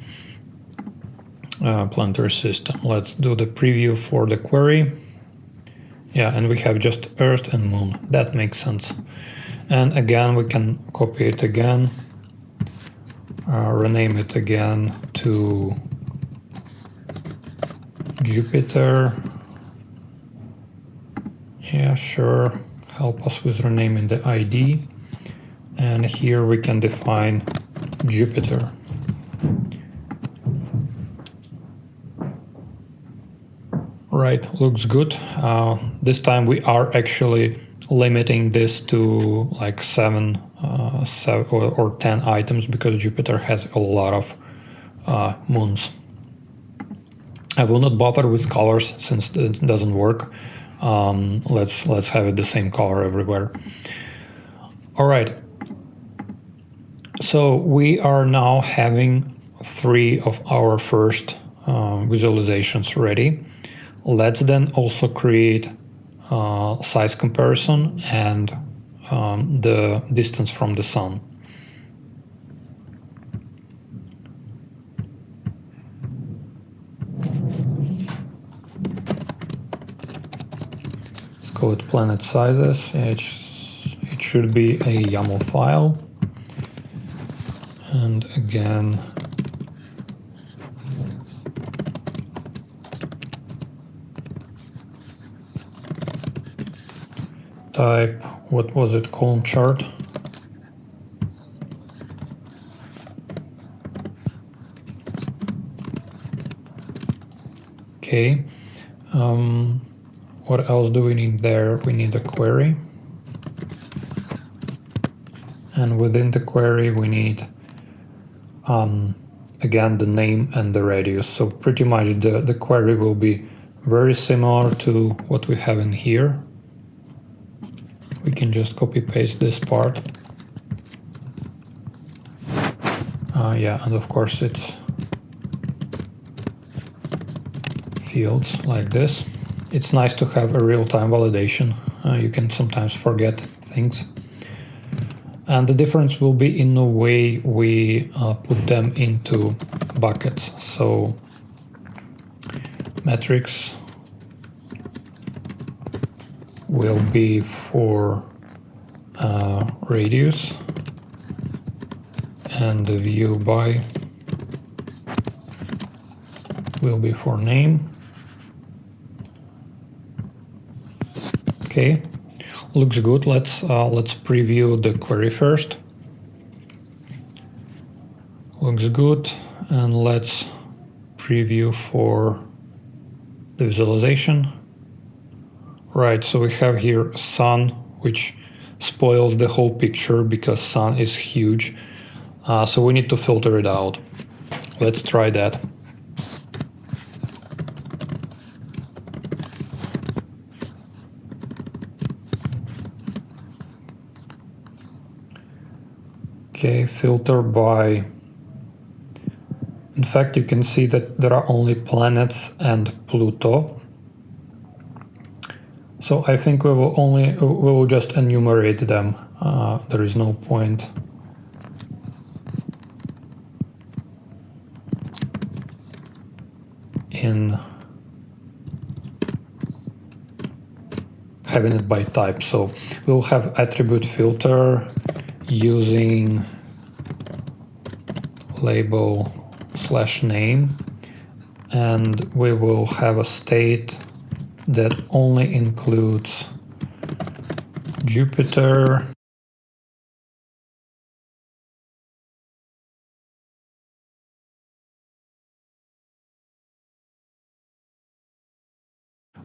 planetary system. Let's do the preview for the query. Yeah, and we have just Earth and Moon. That makes sense. And again, we can copy it again, rename it again to Jupiter. Yeah, sure. Help us with renaming the ID. And here we can define Jupiter. Right, looks good. This time we are actually limiting this to like 7 or 10 items, because Jupiter has a lot of moons. I will not bother with colors since it doesn't work. Let's have it the same color everywhere. All right. So we are now having 3 of our first visualizations ready. Let's then also create size comparison and the distance from the sun. Let's go with planet sizes. It should be a YAML file. And again, type, what was it, column chart? Okay. What else do we need there? We need a query. And within the query, we need, again, the name and the radius. So pretty much the query will be very similar to what we have in here. We can just copy paste this part. Yeah, and of course it's fields like this. It's nice to have a real-time validation. You can sometimes forget things. And the difference will be in the way we put them into buckets. So metrics will be for radius, and the view by will be for name. Okay, looks good. Let's preview the query first. Looks good, and let's preview for the visualization. Right, so we have here sun, which spoils the whole picture because sun is huge. So we need to filter it out. Let's try that. Okay, filter by. In fact, you can see that there are only planets and Pluto. So I think we will just enumerate them. There is no point in having it by type. So we'll have attribute filter using label /name, and we will have a state that only includes Jupiter,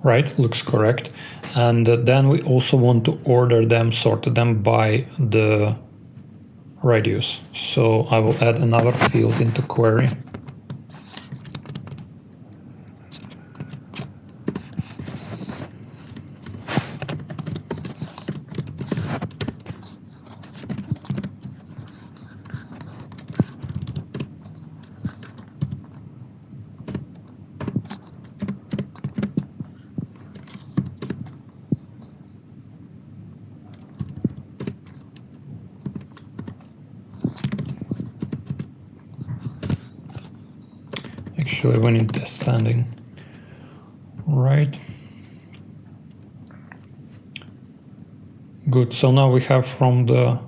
right, looks correct. And then we also want to order them, sort them by the radius. So I will add another field into query. Actually, we need the standing. Right. Good. So now we have from the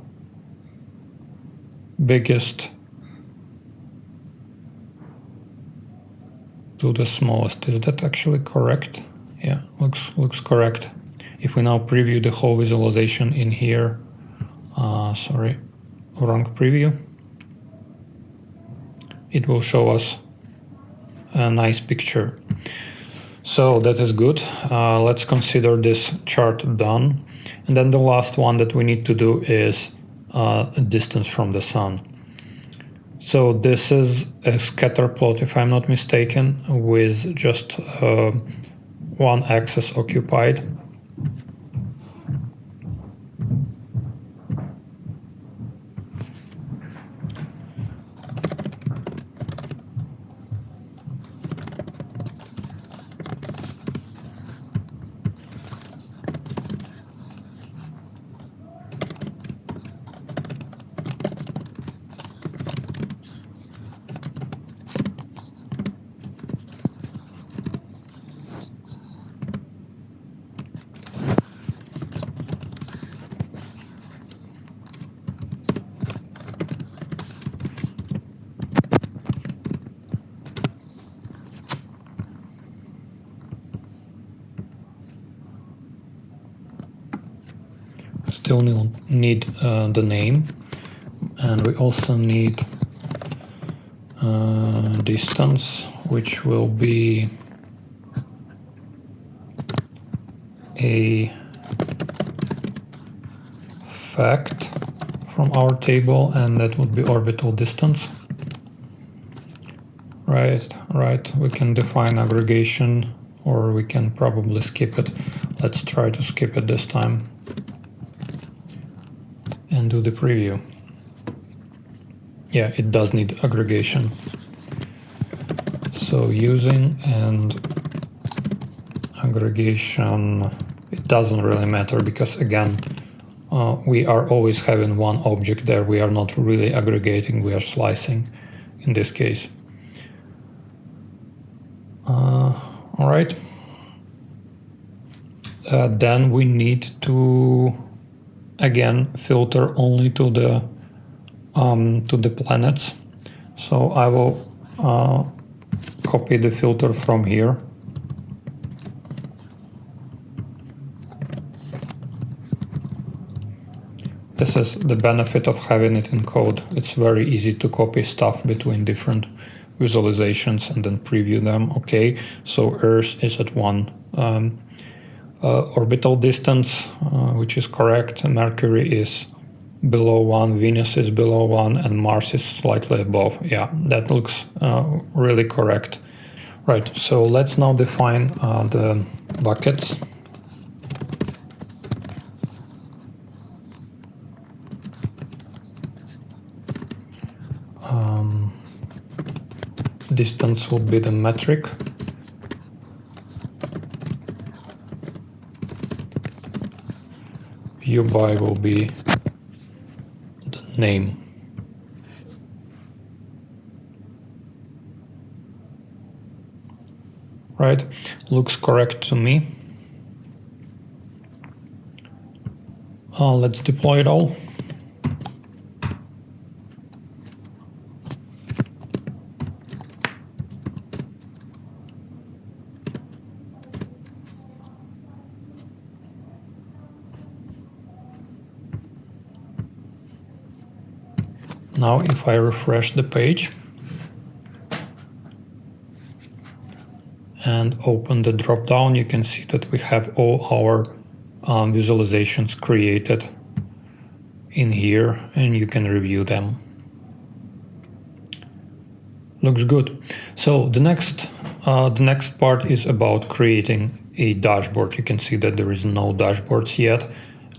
biggest to the smallest. Is that actually correct? Yeah, looks correct. If we now preview the whole visualization in here, sorry, wrong preview, it will show us a nice picture. So that is good. Let's consider this chart done. And then the last one that we need to do is distance from the sun. So this is a scatter plot, if I'm not mistaken, with just one axis occupied. Still need the name, and we also need distance, which will be a fact from our table, and that would be orbital distance. Right. We can define aggregation, or we can probably skip it. Let's try to skip it this time and do the preview. Yeah, it does need aggregation. So using and aggregation, it doesn't really matter because again, we are always having one object there. We are not really aggregating, we are slicing in this case. All right. Then we need to again filter only to the planets. So I will copy the filter from here. This is the benefit of having it in code. It's very easy to copy stuff between different visualizations and then preview them. Okay, so Earth is at 1 orbital distance, which is correct. Mercury is below 1, Venus is below 1, and Mars is slightly above. Yeah, that looks really correct. Right, so let's now define the buckets. Distance will be the metric. View by will be the name. Right, looks correct to me. Let's deploy it all. Now if I refresh the page and open the drop-down, you can see that we have all our visualizations created in here, and you can review them. Looks good. So the next part is about creating a dashboard. You can see that there is no dashboards yet,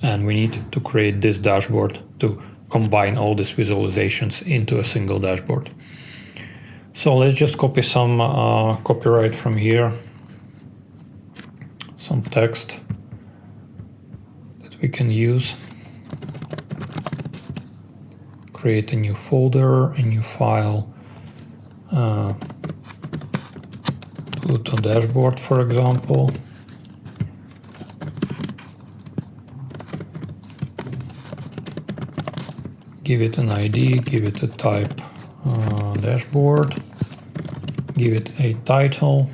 and we need to create this dashboard to combine all these visualizations into a single dashboard. So let's just copy some copyright from here, some text that we can use. Create a new folder, a new file, Pluto dashboard, for example. Give it an ID, give it a type dashboard, give it a title,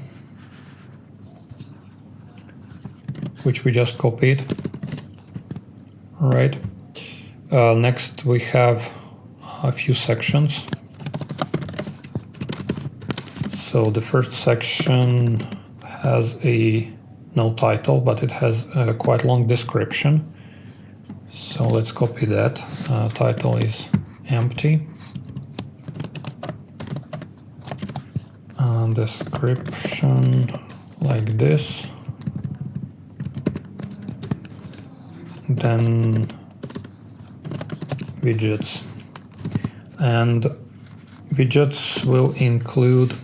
which we just copied. All right. Next, we have a few sections. So the first section has no title, but it has a quite long description. So let's copy that. Title is empty. Description like this. Then widgets. And widgets will include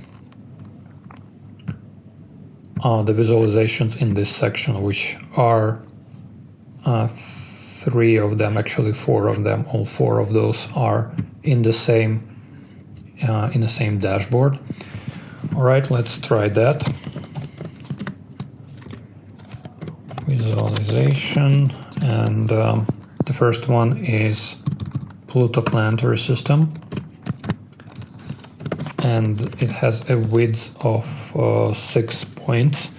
the visualizations in this section, which are 3 of them, actually 4 of them. All 4 of those are in the same dashboard. All right, let's try that. Visualization, and the first one is Pluto planetary system, and it has a width of 6 points.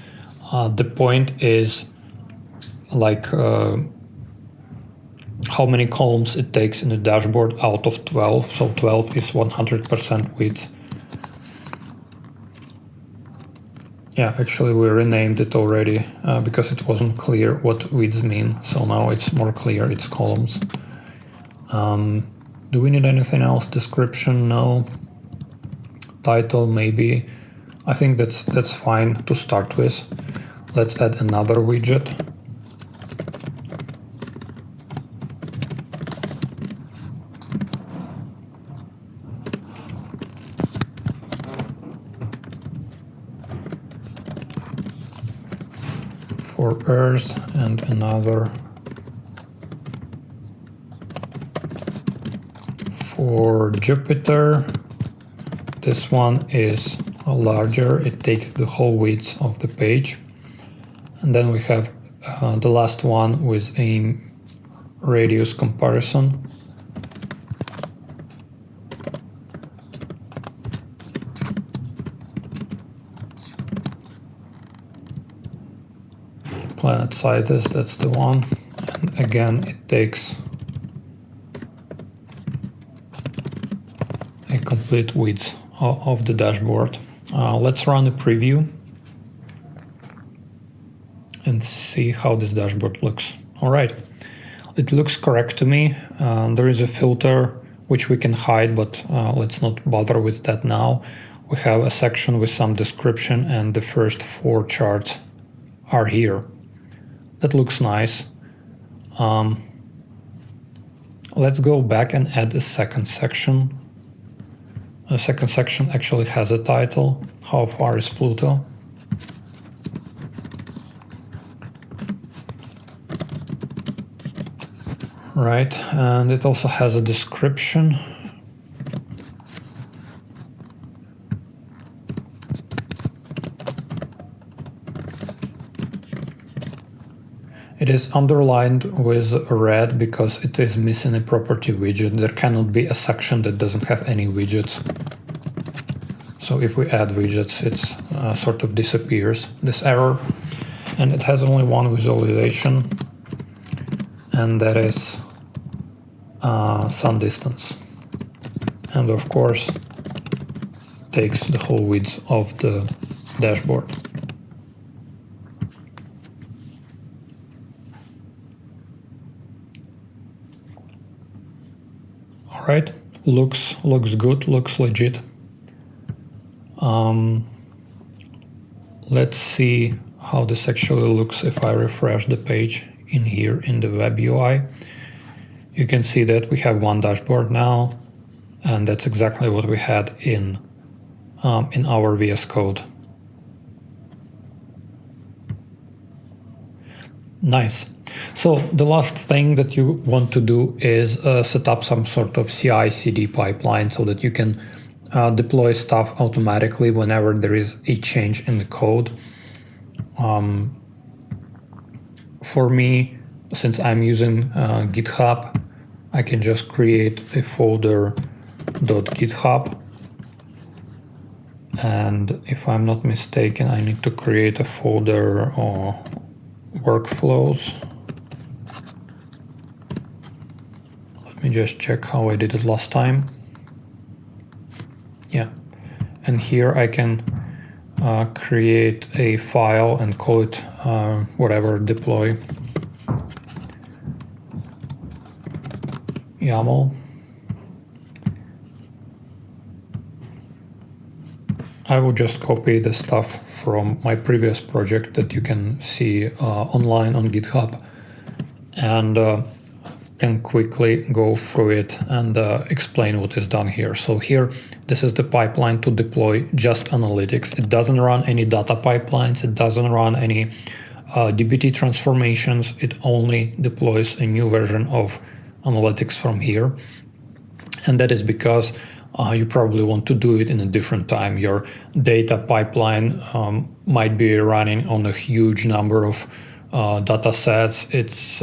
The point is like how many columns it takes in the dashboard out of 12. So 12 is 100% width. Yeah, actually we renamed it already because it wasn't clear what widths mean. So now it's more clear, it's columns. Do we need anything else? Description, no. Title, maybe. I think that's fine to start with. Let's add another widget. For Earth, and another for Jupiter. This one is larger, it takes the whole width of the page. And then we have the last one with a radius comparison. Planet sizes, that's the one. And again, it takes a complete width of the dashboard. Let's run a preview and see how this dashboard looks. All right, it looks correct to me. There is a filter which we can hide, but let's not bother with that now. We have a section with some description, and the first 4 charts are here. That looks nice. Let's go back and add a second section. The second section actually has a title. How far is Pluto? Right, and it also has a description. It is underlined with red because it is missing a property widget. There cannot be a section that doesn't have any widgets. So if we add widgets, it sort of disappears, this error. And it has only one visualization, and that is sun distance. And of course, takes the whole width of the dashboard. Right, looks good, looks legit. Let's see how this actually looks if I refresh the page in here in the web UI. You can see that we have one dashboard now, and that's exactly what we had in our VS Code. Nice. So the last thing that you want to do is set up some sort of CI/CD pipeline so that you can deploy stuff automatically whenever there is a change in the code. For me, since I'm using GitHub, I can just create a folder .github, and if I'm not mistaken, I need to create a folder workflows. Let me just check how I did it last time. Yeah, and here I can create a file and call it whatever, deploy YAML. I will just copy the stuff from my previous project that you can see online on GitHub, and can quickly go through it and explain what is done here. So here, this is the pipeline to deploy just analytics. It doesn't run any data pipelines. It doesn't run any dbt transformations. It only deploys a new version of analytics from here. And that is because you probably want to do it in a different time. Your data pipeline might be running on a huge number of data sets. It's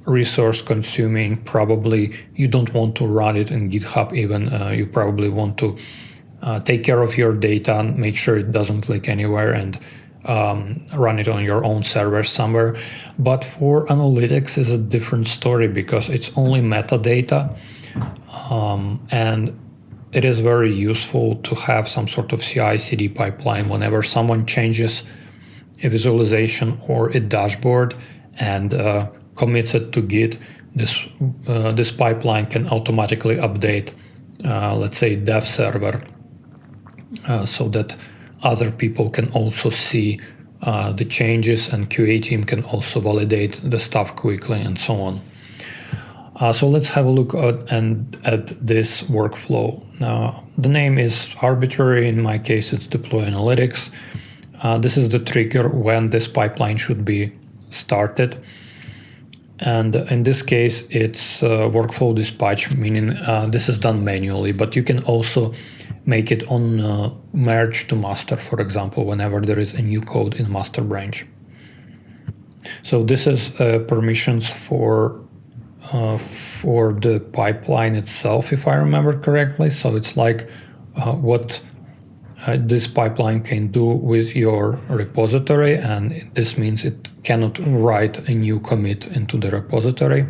resource consuming. Probably you don't want to run it in GitHub even. You probably want to take care of your data and make sure it doesn't leak anywhere, and run it on your own server somewhere. But for analytics is a different story because it's only metadata, and it is very useful to have some sort of CI/CD pipeline whenever someone changes a visualization or a dashboard and commits it to Git. This pipeline can automatically update, let's say, dev server, so that other people can also see the changes, and QA team can also validate the stuff quickly, and so on. So let's have a look at this workflow. The name is arbitrary. In my case, it's deploy analytics. This is the trigger when this pipeline should be started. And in this case, it's workflow dispatch, meaning this is done manually, but you can also make it on merge to master, for example, whenever there is a new code in master branch. So this is permissions for the pipeline itself, if I remember correctly. So it's like what this pipeline can do with your repository, and this means it cannot write a new commit into the repository.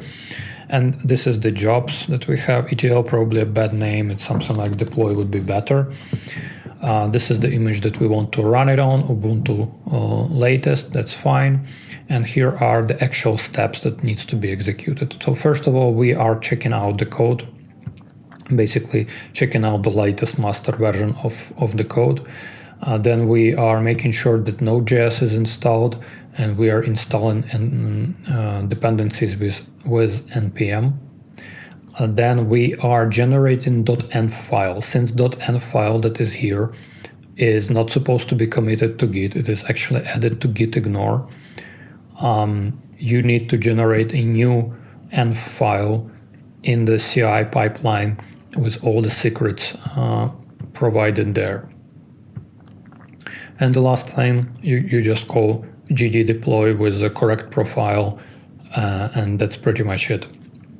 And this is the jobs that we have. ETL, probably a bad name. It's something like deploy would be better. This is the image that we want to run it on, Ubuntu latest, that's fine. And here are the actual steps that needs to be executed. So first of all, we are checking out the code, basically checking out the latest master version of the code. Then we are making sure that Node.js is installed, and we are installing dependencies with npm. Then we are generating .env file. Since .env file that is here is not supposed to be committed to Git, it is actually added to git ignore. You need to generate a new env file in the CI pipeline with all the secrets provided there. And the last thing, you just call gd deploy with the correct profile, and that's pretty much it.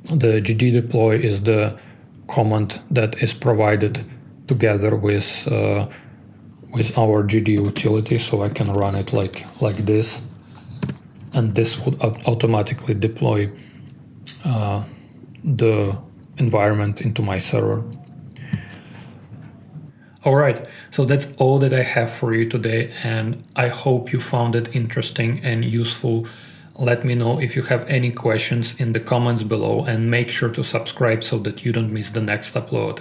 The gd deploy is the command that is provided together with our gd utility, so I can run it like this, and this would automatically deploy the environment into my server. All right, so that's all that I have for you today, and I hope you found it interesting and useful. Let me know if you have any questions in the comments below, and make sure to subscribe so that you don't miss the next upload.